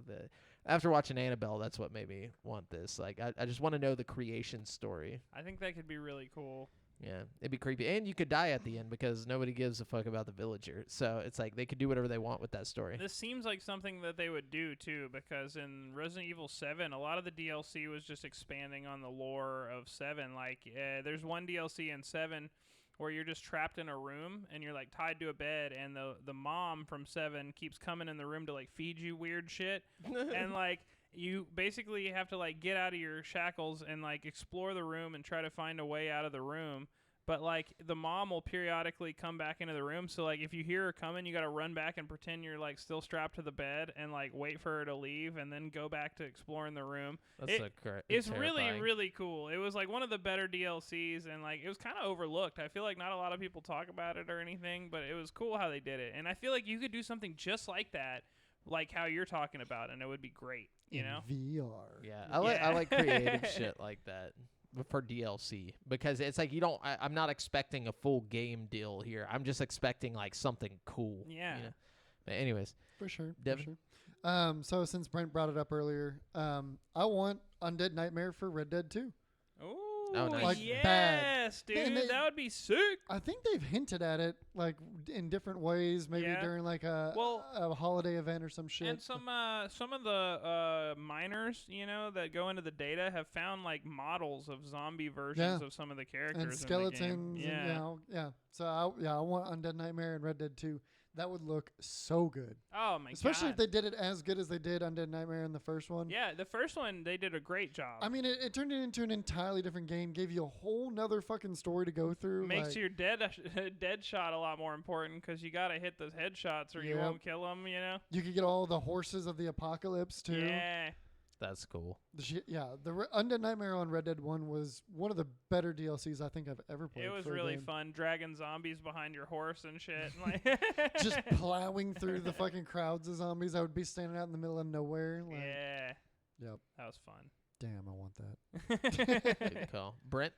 after watching Annabelle, that's what made me want this. Like I just want to know the creation story. I think that could be really cool. Yeah, it'd be creepy, and you could die at the end because nobody gives a fuck about the villager. So it's like they could do whatever they want with that story. This seems like something that they would do too, because in Resident Evil 7, a lot of the DLC was just expanding on the lore of 7. Like, there's one DLC in 7 where you're just trapped in a room and you're like tied to a bed, and the mom from 7 keeps coming in the room to like feed you weird shit, and like you basically have to like get out of your shackles and like explore the room and try to find a way out of the room. But like the mom will periodically come back into the room, so like if you hear her coming, you got to run back and pretend you're like still strapped to the bed and like wait for her to leave and then go back to exploring the room. It's really cool. It was like one of the better DLCs, and like it was kind of overlooked. I feel like not a lot of people talk about it or anything, but it was cool how they did it. And I feel like you could do something just like that, like how you're talking about, and it would be great. You know, VR. Yeah, I like creative shit like that for DLC, because it's like I'm not expecting a full game deal here. I'm just expecting like something cool. Yeah. You know? But anyways, For sure. Devin? So since Brent brought it up earlier, I want Undead Nightmare for Red Dead 2. Oh, nice. Like yes, bad. dude, And that would be sick. I think they've hinted at it like in different ways, maybe during like a holiday event or some shit. And some of the miners, you know, that go into the data have found like models of zombie versions of some of the characters and skeletons. in the game. And, So I want Undead Nightmare and Red Dead 2. That would look so good. Oh my god! Especially if they did it as good as they did Undead Nightmare in the first one. Yeah, the first one they did a great job. I mean, it turned it into an entirely different game. Gave you a whole nother fucking story to go through. Makes your dead shot a lot more important because you gotta hit those headshots or you won't kill them. You know. You could get all the horses of the apocalypse too. Yeah. that's cool. The Undead Nightmare on Red Dead 1 was one of the better DLCs I think I've ever played. It was really fun, dragging zombies behind your horse and shit. Like just plowing through the fucking crowds of zombies. I would be standing out in the middle of nowhere. Like, yeah. Yep. That was fun. Damn, I want that. Good call. Brent?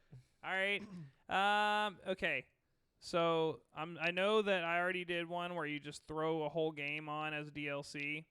All right. Okay. So I know that I already did one where you just throw a whole game on as DLC.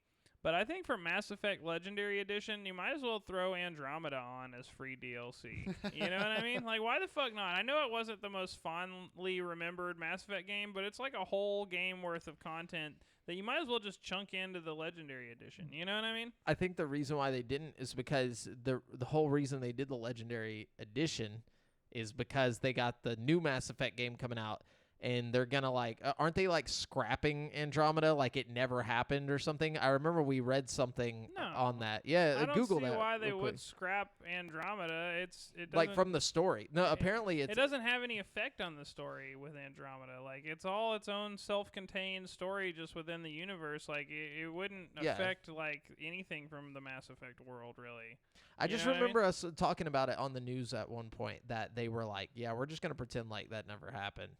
But I think for Mass Effect Legendary Edition, you might as well throw Andromeda on as free DLC. You know what I mean? Like, why the fuck not? I know it wasn't the most fondly remembered Mass Effect game, but it's like a whole game worth of content that you might as well just chunk into the Legendary Edition. You know what I mean? I think the reason why they didn't is because the whole reason they did the Legendary Edition is because they got the new Mass Effect game coming out. And they're going to like, aren't they like scrapping Andromeda like it never happened or something? I remember we read something on that. Yeah, I don't Google see that. why they would scrap Andromeda. It doesn't, like from the story. No, apparently it doesn't have any effect on the story with Andromeda. Like it's all its own self-contained story just within the universe. Like it wouldn't affect like anything from the Mass Effect world really. I just remember us talking about it on the news at one point that they were like, yeah, we're just going to pretend like that never happened.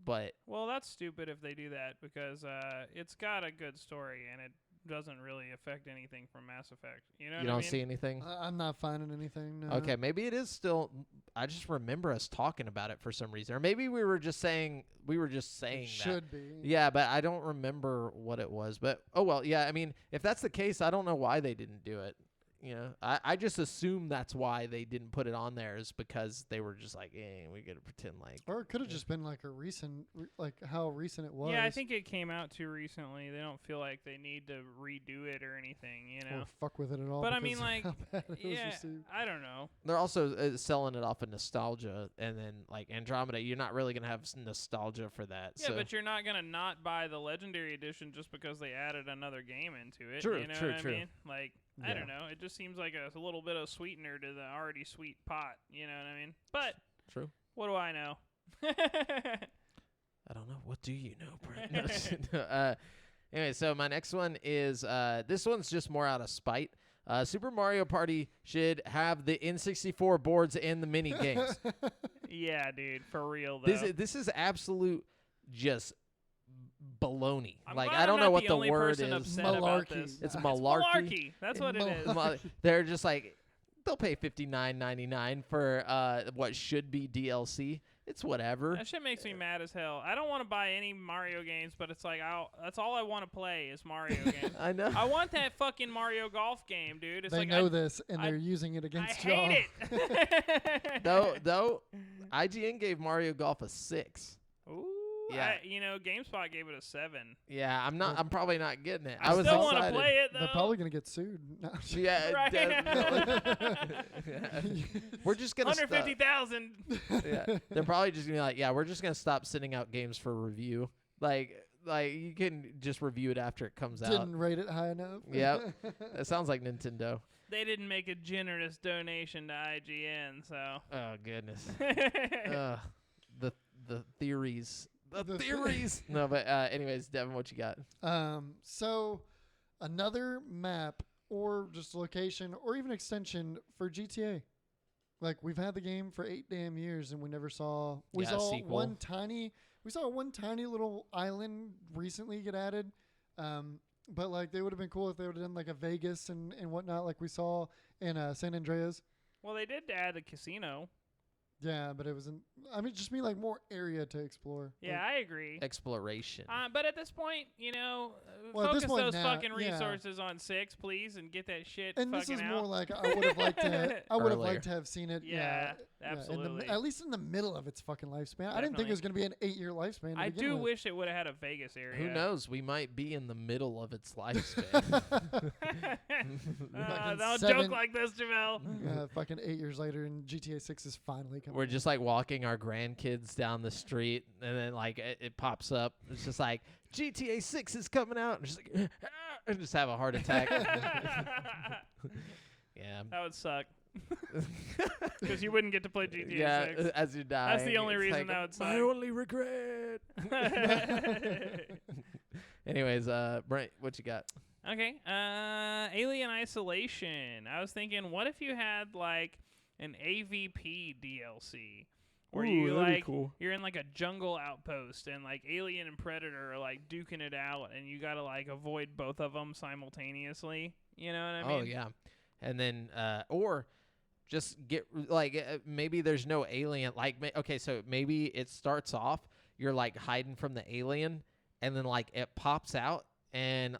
But well, that's stupid if they do that because it's got a good story and it doesn't really affect anything from Mass Effect. You know, you don't see anything. I'm not finding anything. No. Okay, maybe it is still. I just remember us talking about it for some reason, or maybe we were just saying that. Should be. Yeah, but I don't remember what it was. But oh well, yeah. I mean, if that's the case, I don't know why they didn't do it. You know, I just assume that's why they didn't put it on there is because they were just like, we got to pretend like. Or it could have just been like a recent, like how recent it was. Yeah, I think it came out too recently. They don't feel like they need to redo it or anything, you know. Or fuck with it at all. But I mean, like, how bad it was received. I don't know. They're also selling it off of nostalgia, and then like Andromeda, you're not really gonna have nostalgia for that. Yeah, so. But you're not gonna not buy the Legendary Edition just because they added another game into it. True, you know true, what true. I mean? Like. I don't know. It just seems like a little bit of sweetener to the already sweet pot. You know what I mean? But true. What do I know? I don't know. What do you know, Brent? Anyway, so my next one is this one's just more out of spite. Super Mario Party should have the N64 boards and the mini games. Yeah, dude, for real though. This is absolute just baloney. Like I don't know what the word is. Malarkey. It's malarkey. malarkey. That's what it is. They're just like they'll pay $59.99 for what should be DLC. It's whatever. That shit makes me mad as hell. I don't want to buy any Mario games, but it's like that's all I want to play is Mario games. I know. I want that fucking Mario Golf game, dude. It's they like know this, and they're using it against y'all. I hate it. Though, IGN gave Mario Golf a 6. Ooh. Yeah. GameSpot gave it a 7. Yeah, I'm probably not getting it. I was still excited. want to play it though. They're probably gonna get sued. No. Yeah, Right. definitely. Yeah. We're just gonna 150,000. Yeah, they're probably just gonna be like, yeah, we're just gonna stop sending out games for review. Like Like, you can just review it after it comes out. Didn't rate it high enough. Yep. That sounds like Nintendo. They didn't make a generous donation to IGN, so. Oh, goodness. The theories. The theories. No, but anyways, Devin, what you got? So another map or just location or even extension for GTA. Like, we've had the game for 8 damn years and we never saw. We saw one tiny little island recently get added. But like, they would have been cool if they would have done like a Vegas and whatnot, like we saw in San Andreas. Well, they did add a casino. Yeah, but it wasn't. I mean, just mean like more area to explore. Yeah, I agree. Exploration. But at this point, you know, Well, focus point those now, fucking resources on 6, please, and get that shit And fucking this is out. more like I would have liked to. I would have Earlier. liked to have seen it. Yeah, in absolutely. at least in the middle of its fucking lifespan. I didn't think it was going to be an 8-year lifespan. I do wish it would have had a Vegas area. Who knows? We might be in the middle of its lifespan. Don't 7 joke like this, Jamel. Fucking 8 years later, and GTA 6 is finally coming. We're just like walking our grandkids down the street, and then like it pops up. It's just like GTA 6 is coming out, and just like and just have a heart attack. Yeah, That would suck. Because you wouldn't get to play GTA yeah. 6. As you die, That's the only reason that would suck. My only regret. Anyways, Brent, what you got? Okay. Alien Isolation. I was thinking, what if you had like an AVP DLC where you like you're in like a jungle outpost and like Alien and Predator are like duking it out and you gotta like avoid both of them simultaneously. You know what I mean? Oh yeah, and then or just get like maybe there's no alien. Like okay, so maybe it starts off you're like hiding from the alien, and then like it pops out and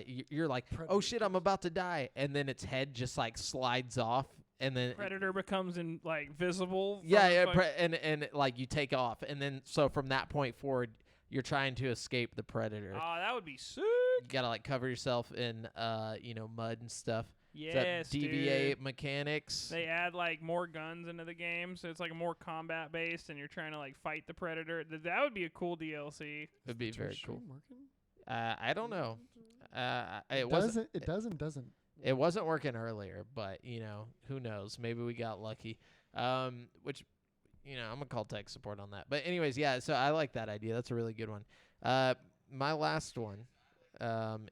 you're like, oh shit, I'm about to die, and then its head just like slides off. And then Predator becomes like visible. Yeah, and like you take off, and then so from that point forward, you're trying to escape the Predator. Oh, that would be sick. You gotta like cover yourself in mud and stuff. Yes, DVA dude. mechanics. They add like more guns into the game, so it's like more combat based, and you're trying to like fight the Predator. That would be a cool DLC. It'd be very cool. Working? I don't know. It doesn't. It doesn't. It wasn't working earlier, but, who knows? Maybe we got lucky. Which, I'm going to call tech support on that. But anyways, yeah, so I like that idea. That's a really good one. My last one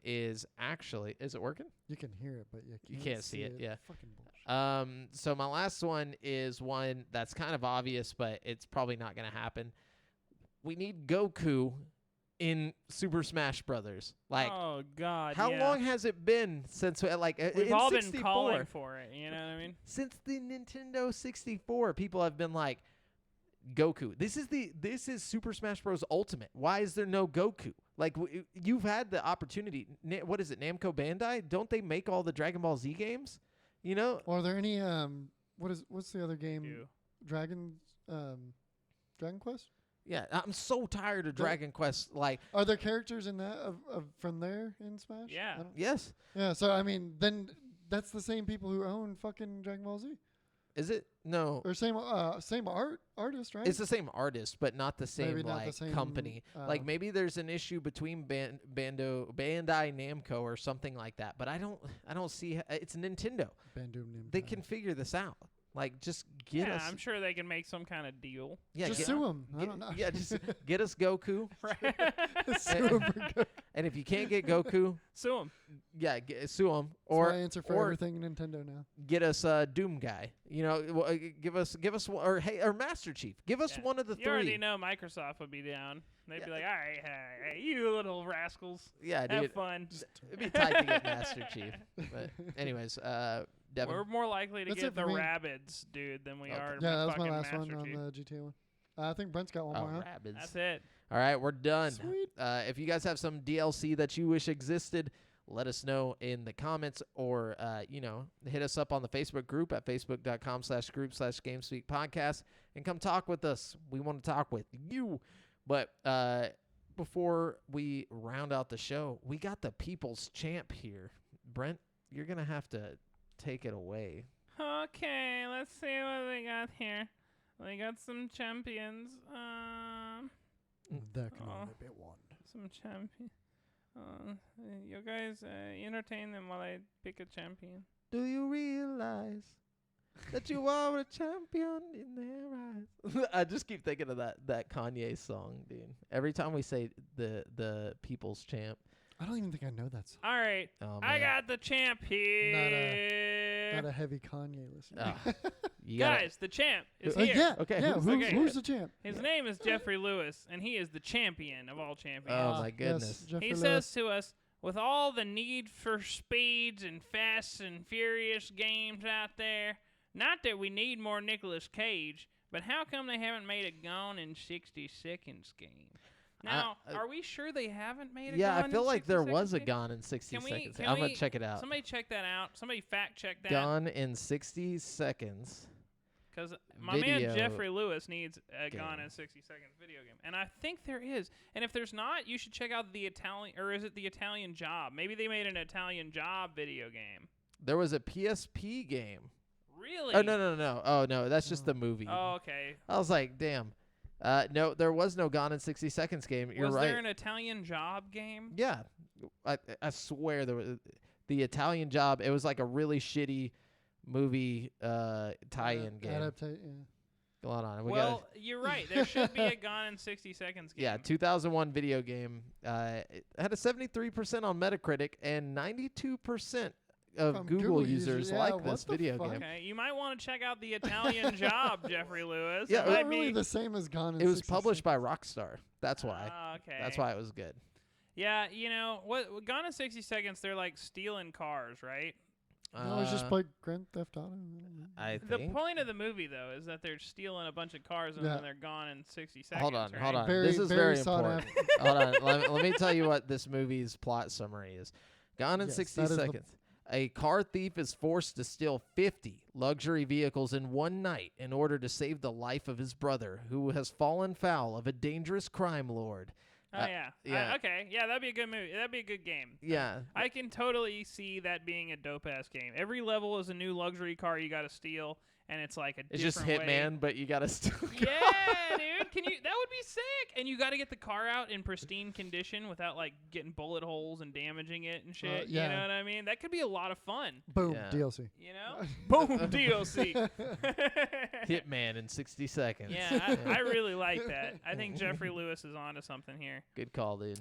is actually... Is it working? You can hear it, but you can't see it. Yeah. Fucking bullshit. So my last one is one that's kind of obvious, but it's probably not going to happen. We need Goku in Super Smash Brothers. Like, oh god, how long has it been since we've all been calling for it, you know what I mean? Since the Nintendo 64, people have been like, Goku. This is Super Smash Bros. Ultimate. Why is there no Goku? Like, you've had the opportunity. What is it, Namco Bandai? Don't they make all the Dragon Ball Z games? Are there any what's the other game? Dragon Quest? Yeah, I'm so tired of Dragon Quest. Like, are there characters in that of from there in Smash? Yeah. Yes. Yeah. So I mean, then that's the same people who own fucking Dragon Ball Z. Is it? No. Or same artist, right? It's the same artist, but not the same not the same, company. Like maybe there's an issue between Bandai Namco or something like that. But I don't see. It's Nintendo. Bandai Namco. They can figure this out. Like, just get us. Yeah, I'm sure they can make some kind of deal. Yeah, just sue them. I don't know. Yeah, just get us Goku. Sue them for Goku. And if you can't get Goku, Sue them. Yeah, sue them. Or my answer for everything Nintendo now. Get us Doom Guy. Give us or Master Chief. Give us one of the three. You already know Microsoft would be down. They'd be like, all right, hey, you little rascals. Yeah, have dude. fun. It'd be tight to get Master Chief. But anyways, Devin. We're more likely to That's get the it for me. Rabbids, dude, than we are Yeah, that was my fucking last Master one Chief. on the GTA one. I think Brent's got one more. Huh? Rabbids. That's it. All right, we're done. Sweet. If you guys have some DLC that you wish existed, let us know in the comments or, hit us up on the Facebook group at facebook.com/group/GameSpeakPodcast and come talk with us. We want to talk with you. But before we round out the show, we got the people's champ here. Brent, you're going to have to take it away. Okay, let's see what we got here. We got some champions. There can only be one. some champion. You guys entertain them while I pick a champion. Do you realize that you are a champion in their eyes? I just keep thinking of that Kanye song, dude. Every time we say the people's champ. I don't even think I know that song. All right, Oh, I man. got the champ here. Not a heavy Kanye listener. You gotta- Guys, the champ is Okay. here. Yeah. Okay, Yeah. Who's the champ? His name is Jeffrey Lewis, and he is the champion of all champions. Oh, my Yes, goodness. Jeffrey He Lewis. says to us, with all the need for speeds and fast and furious games out there, not that we need more Nicolas Cage, but how come they haven't made a Gone in 60 Seconds game? Now, are we sure they haven't made a Yeah, Gone I feel in like 60 there Seconds was a game? Gone in 60 seconds. can I'm going we- to check it out. Somebody check that out. Somebody fact check that. Gone in 60 seconds. Because my Video man Jeffrey Lewis needs a game. Gone in 60 Seconds video game. And I think there is. And if there's not, you should check out the Italian, or is it the Italian Job? Maybe they made an Italian Job video game. There was a PSP game. Really? Oh, no. Oh, no, that's just the movie. Oh, okay. I was like, damn. No, there was no Gone in 60 Seconds game. You're Was right. there an Italian Job game? Yeah. I swear there was the Italian Job. It was like a really shitty movie tie-in game. Yeah. Go on. Well, you're right. There should be a Gone in 60 Seconds game. Yeah, 2001 video game. It had a 73% on Metacritic and 92% of From Google Google users users, yeah, like what this the video fuck? game. Okay, you might want to check out the Italian Job, Jeffrey Lewis. Yeah, it Not might really be. the same as Gone in It was 60 published by Seconds. Rockstar. That's why. Okay. That's why it was good. Yeah, you know what? Gone in 60 Seconds, they're like stealing cars, right? No, it's just like Grand Theft Auto. I The think. point of the movie, though, is that they're stealing a bunch of cars and Yeah. then they're gone in 60 seconds. Hold on. right? This is very sought important. after. Hold on. Let me tell you what this movie's plot summary is. Gone in Yes, 60 that is the- seconds. A car thief is forced to steal 50 luxury vehicles in one night in order to save the life of his brother, who has fallen foul of a dangerous crime lord. Oh, yeah. yeah. Okay. Yeah, that'd be a good movie. That'd be a good game. Yeah. I can totally see that being a dope-ass game. Every level is a new luxury car you got to steal, and it's like a It's just different way. Hitman, but you got to steal. Yeah, dude. Can you? That would be sick. And you got to get the car out in pristine condition without like getting bullet holes and damaging it and shit. yeah. You know what I mean? That could be a lot of fun. Boom, Yeah. DLC. You know? Boom, DLC. Hitman in 60 seconds. Yeah, I really like that. I think Jeffrey Lewis is onto something here. Good call, dude.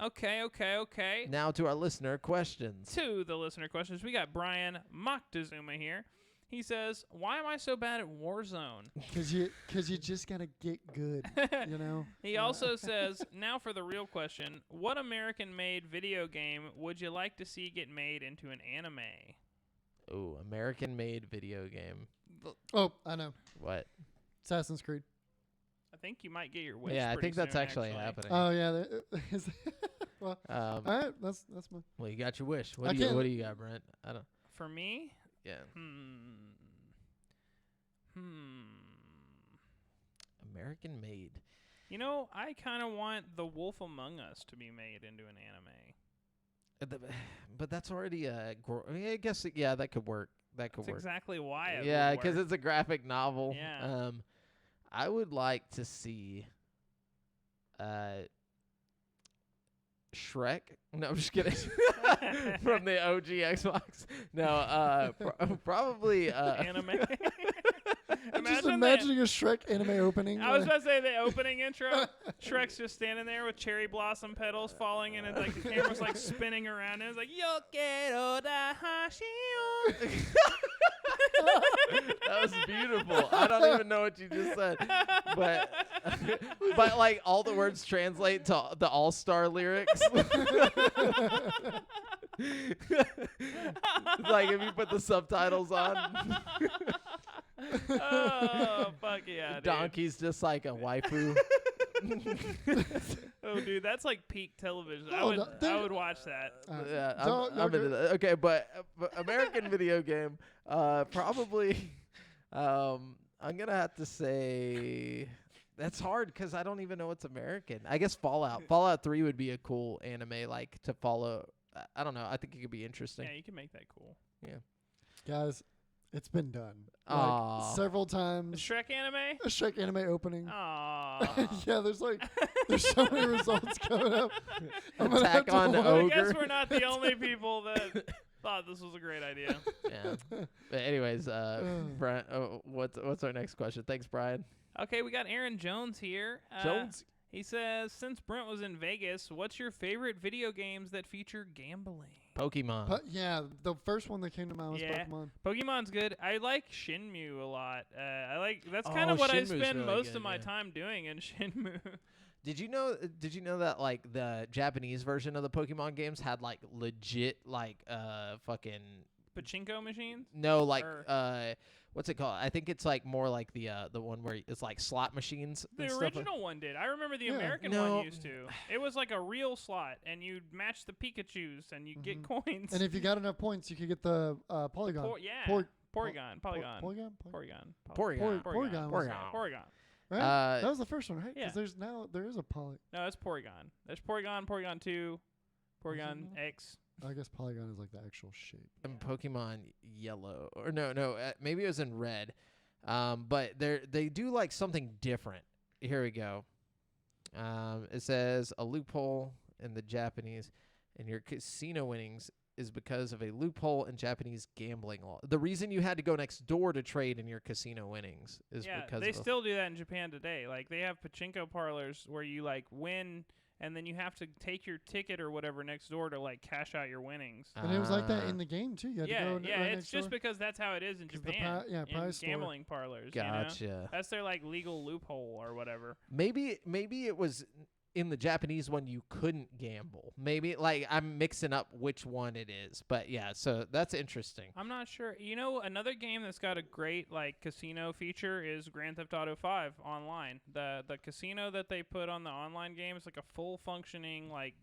Okay. Now to our listener questions. To the listener questions, we got Brian Moctezuma here. He says, "Why am I so bad at Warzone?" Cause you just gotta get good, you know. He also says, "Now for the real question: what American-made video game would you like to see get made into an anime?" Ooh, American-made video game. Oh, I know. What? Assassin's Creed. I think you might get your wish. Yeah, I pretty think that's soon, actually happening. Oh yeah. Well, all Um, right. That's my. well, you got your wish. I What can't- do you got, Brent? I don't. For me, Yeah. American-made. You know, I kind of want The Wolf Among Us to be made into an anime. But that's already I guess yeah, that could work. That could That's work. exactly why it Yeah, would work. it's a graphic novel. Yeah. I would like to see Shrek. No, I'm just kidding. From the OG Xbox. No, probably anime. I'm just Imagine imagining a Shrek anime opening. I was about to say the opening intro. Shrek's just standing there with cherry blossom petals falling, and it's like the camera's like spinning around, and it's like Yo quiero da hashio. That was beautiful. I don't even know what you just said, but like all the words translate to the All-Star lyrics. Like if you put the subtitles on. Oh fuck yeah, dude. Donkey's just like a waifu. Oh dude, that's like peak television. Oh, I would watch that. Yeah, don't- I'm into that. Okay, but American video game, probably. I'm gonna have to say that's hard because I don't even know what's American. I guess Fallout. Fallout 3 would be a cool anime like to follow. I don't know. I think it could be interesting. Yeah, you can make that cool. Guys, It's been done Aw. several The times. Shrek anime? A Shrek anime opening. Aww. Yeah, there's so many results coming up. I'm gonna Attack have to on look. I Ogre. guess we're not the only people that thought this was a great idea. Yeah. But anyways, Brian, what's our next question? Thanks, Brian. Okay, we got Aaron Jones here. Jones. He says, since Brent was in Vegas, what's your favorite video games that feature gambling? Pokemon. Yeah, the first one that came to mind was Yeah. Pokemon. Pokemon's good. I like Shenmue a lot. That's kind of what I Shenmue's spend really most good, of my yeah. time doing in Shenmue. Did you know that like the Japanese version of the Pokemon games had like legit like fucking Pachinko machines? no like Or- what's it called? I think it's like more like the one where it's like slot machines. The and stuff like- original one did. I remember the Yeah. American No. one used to. It was like a real slot, and you'd match the Pikachus, and you get coins. And if you got enough points, you could get the Polygon. yeah. Por- Porygon. Polygon? Porygon. Porygon. Porygon. Porygon. Right? That was the first one, right? Yeah. Because there is a Poly. No, it's Porygon. There's Porygon, Porygon 2, Porygon Mhm. X. I guess Polygon is like the actual shape. And Pokemon Yellow or no, maybe it was in Red. But they do like something different. Here we go. It says a loophole in the Japanese in your casino winnings is because of a loophole in Japanese gambling law. The reason you had to go next door to trade in your casino winnings is Yeah, because they of still do that in Japan today. Like, they have pachinko parlors where you, like, win, and then you have to take your ticket or whatever next door to, like, cash out your winnings. And it was like that in the game too. You had to go Yeah, right it's next just door. because that's how it is in 'Cause the Japan. yeah, in prize store. gambling parlors. Gotcha. You know? That's their, like, legal loophole or whatever. Maybe it was in the Japanese one you couldn't gamble. Maybe like I'm mixing up which one it is. But yeah, so that's interesting. I'm not sure. You know, another game that's got a great like casino feature is Grand Theft Auto 5 online. The casino that they put on the online game is like a full functioning like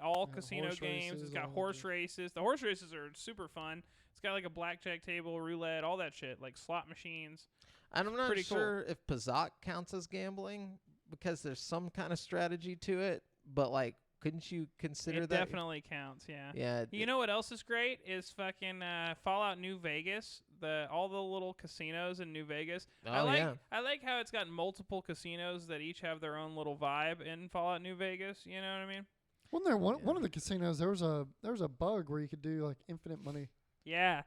all casino horse games. races, It's got all that horse shit. races. The horse races are super fun. It's got like a blackjack table, roulette, all that shit, like slot machines. And I'm not pretty cool. sure if Pazak counts as gambling because there's some kind of strategy to it. But like, couldn't you consider It that? definitely counts, yeah. Yeah. You know what else is great is fucking Fallout New Vegas. All the little casinos in New Vegas. Oh, yeah. I like how it's got multiple casinos that each have their own little vibe in Fallout New Vegas. You know what I mean? Wasn't there one of the casinos? There was a bug where you could do like infinite money. Yeah.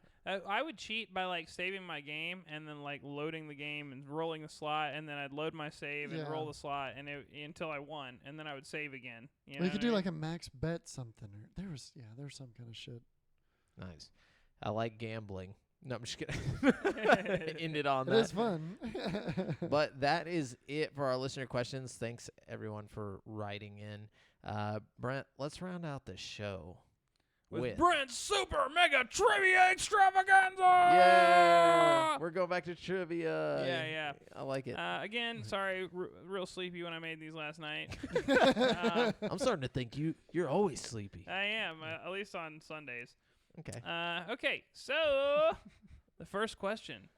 I would cheat by like saving my game and then like loading the game and rolling the slot, and then I'd load my save and Yeah. roll the slot and until I won, and then I would save again. You Or know you could what do I like a max bet something. Or there was some kind of shit. Nice. I like gambling. No, I'm just kidding. Ended on It that. is fun. But that is it for our listener questions. Thanks everyone for writing in. Brent, let's round out the show with Brent's Super Mega Trivia Extravaganza. Yeah, we're going back to trivia. Yeah. I like it. Again, sorry, real sleepy when I made these last night. I'm starting to think you're always sleepy. I am, at least on Sundays. Okay. Okay, so the first question: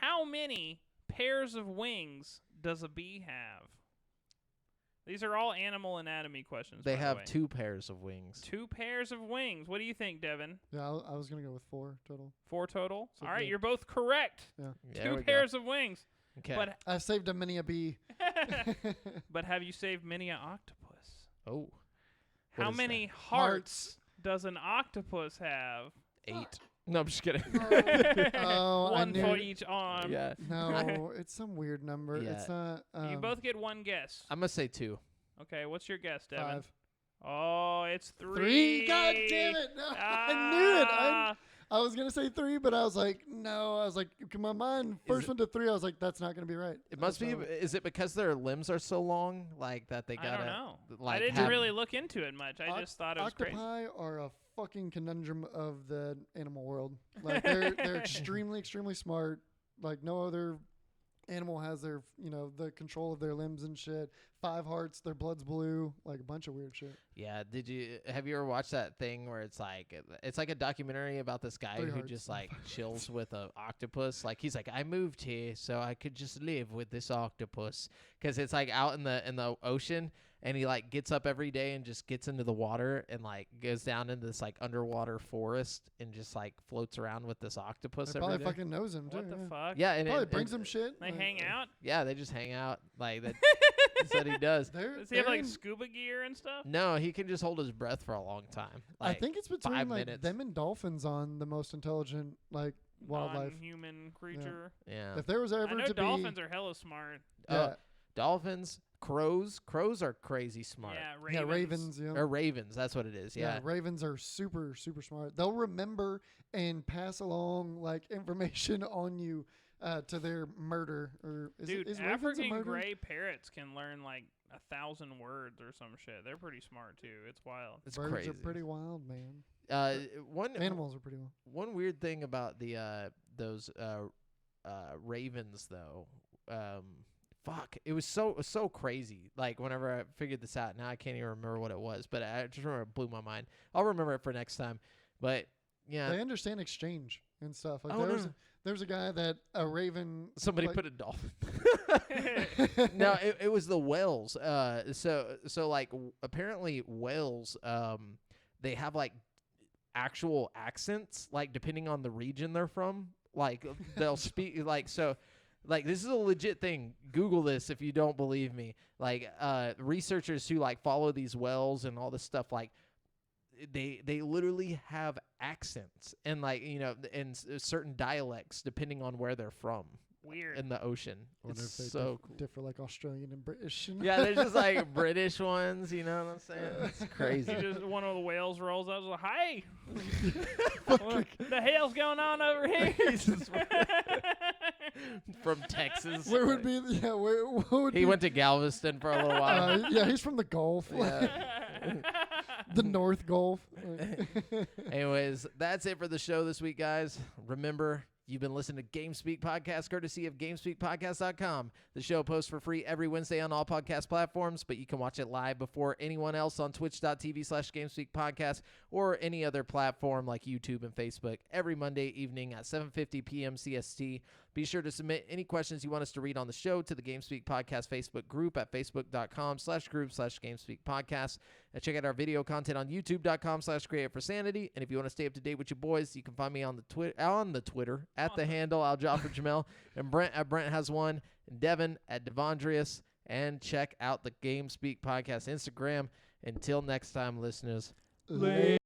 how many pairs of wings does a bee have? These are all animal anatomy questions. They by have the way. 2 pairs of wings. 2 pairs of wings. What do you think, Devin? Yeah, I was gonna go with 4 total. 4 total. So all right, good. you're both correct. Yeah. There 2 we go. pairs of wings. Okay. But I saved a many a bee. but have you saved many an octopus? Oh. How is many that? hearts does an octopus have? 8. No, I'm just kidding. Oh, I One knew for it. each arm. Yeah. No, it's some weird number. Yeah. It's not. You both get one guess. I'm going to say 2. Okay, what's your guess, Devin? 5. Oh, it's 3. 3. God damn it! No, I knew it. Ah. I was gonna say 3, but I was like, no. I was like, in my mind, first it- one to 3. I was like, that's not gonna be right. It must be. So- Is it because their limbs are so long, like that they gotta? I don't know. Like I didn't have- really look into it much. I just thought it was great. Octopi are a fucking conundrum of the animal world. Like they're extremely smart. Like no other animal has their the control of their limbs and shit. 5 hearts, their blood's blue, like a bunch of weird shit. Yeah. Have you ever watched that thing where it's like a documentary about this guy 3 who hearts. just like chills with a octopus? Like he's like, I moved here so I could just live with this octopus because it's like out in the ocean and he like gets up every day and just gets into the water and like goes down into this like underwater forest and just like floats around with this octopus They every probably day. fucking knows him too. What the fuck? Yeah, and Probably brings him shit. They like, hang out. Yeah, they just hang out like that. That's what he does. Does he have like scuba gear and stuff? No, he can just hold his breath for a long time. I Like, think it's 5 between like minutes. them and dolphins on the most intelligent like wildlife. Non-human creature. yeah. If there was ever I know to dolphins be, are hella smart. yeah, Dolphins, crows are crazy smart. Yeah, ravens. ravens, Or ravens, that's what it is. Yeah. ravens are super smart. They'll remember and pass along like information on you to their murder. Or is Dude, is ravens a African murder? gray parrots can learn like 1,000 words or some shit. They're pretty smart too. It's wild. It's Birds crazy. are pretty wild, man. One Animals are pretty wild. one weird thing about the those ravens though, fuck, it was so crazy. Like whenever I figured this out, now I can't even remember what it was, but I just remember it blew my mind. I'll remember it for next time. But yeah, They understand exchange and stuff. Like Oh, no. there's a guy that a raven. somebody like, put a dolphin. No, it was the whales. So like apparently whales, they have like actual accents, like depending on the region they're from. Like they'll speak like so. Like this is a legit thing. Google this if you don't believe me. Like researchers who like follow these whales and all this stuff, like they literally have accents and like and certain dialects depending on where they're from Weird. in the ocean. I wonder It's if they so cool. differ like Australian and British. And Yeah, there's just like British ones, you know what I'm saying? It's crazy. You just one of the whales rolls out. Like, hey, what the hell's going on over here? From Texas. where would be? Yeah, what would He be? went to Galveston for a little while. Yeah, he's from the Gulf, Yeah. the North Gulf. Anyways, that's it for the show this week, guys. Remember, you've been listening to GameSpeak Podcast, courtesy of GameSpeakPodcast.com. The show posts for free every Wednesday on all podcast platforms, but you can watch it live before anyone else on twitch.tv/GameSpeakPodcast or any other platform like YouTube and Facebook every Monday evening at 7:50 p.m. CST. Be sure to submit any questions you want us to read on the show to the GameSpeak Podcast Facebook group at facebook.com/group/GameSpeakPodcast. And check out our video content on youtube.com/createforsanity. And if you want to stay up to date with your boys, you can find me on the Twitter at the handle Al-Jafar-Jamel. And Brent at Brent has one. And Devin at Devondrius. And check out the GameSpeak Podcast Instagram. Until next time, listeners. Later.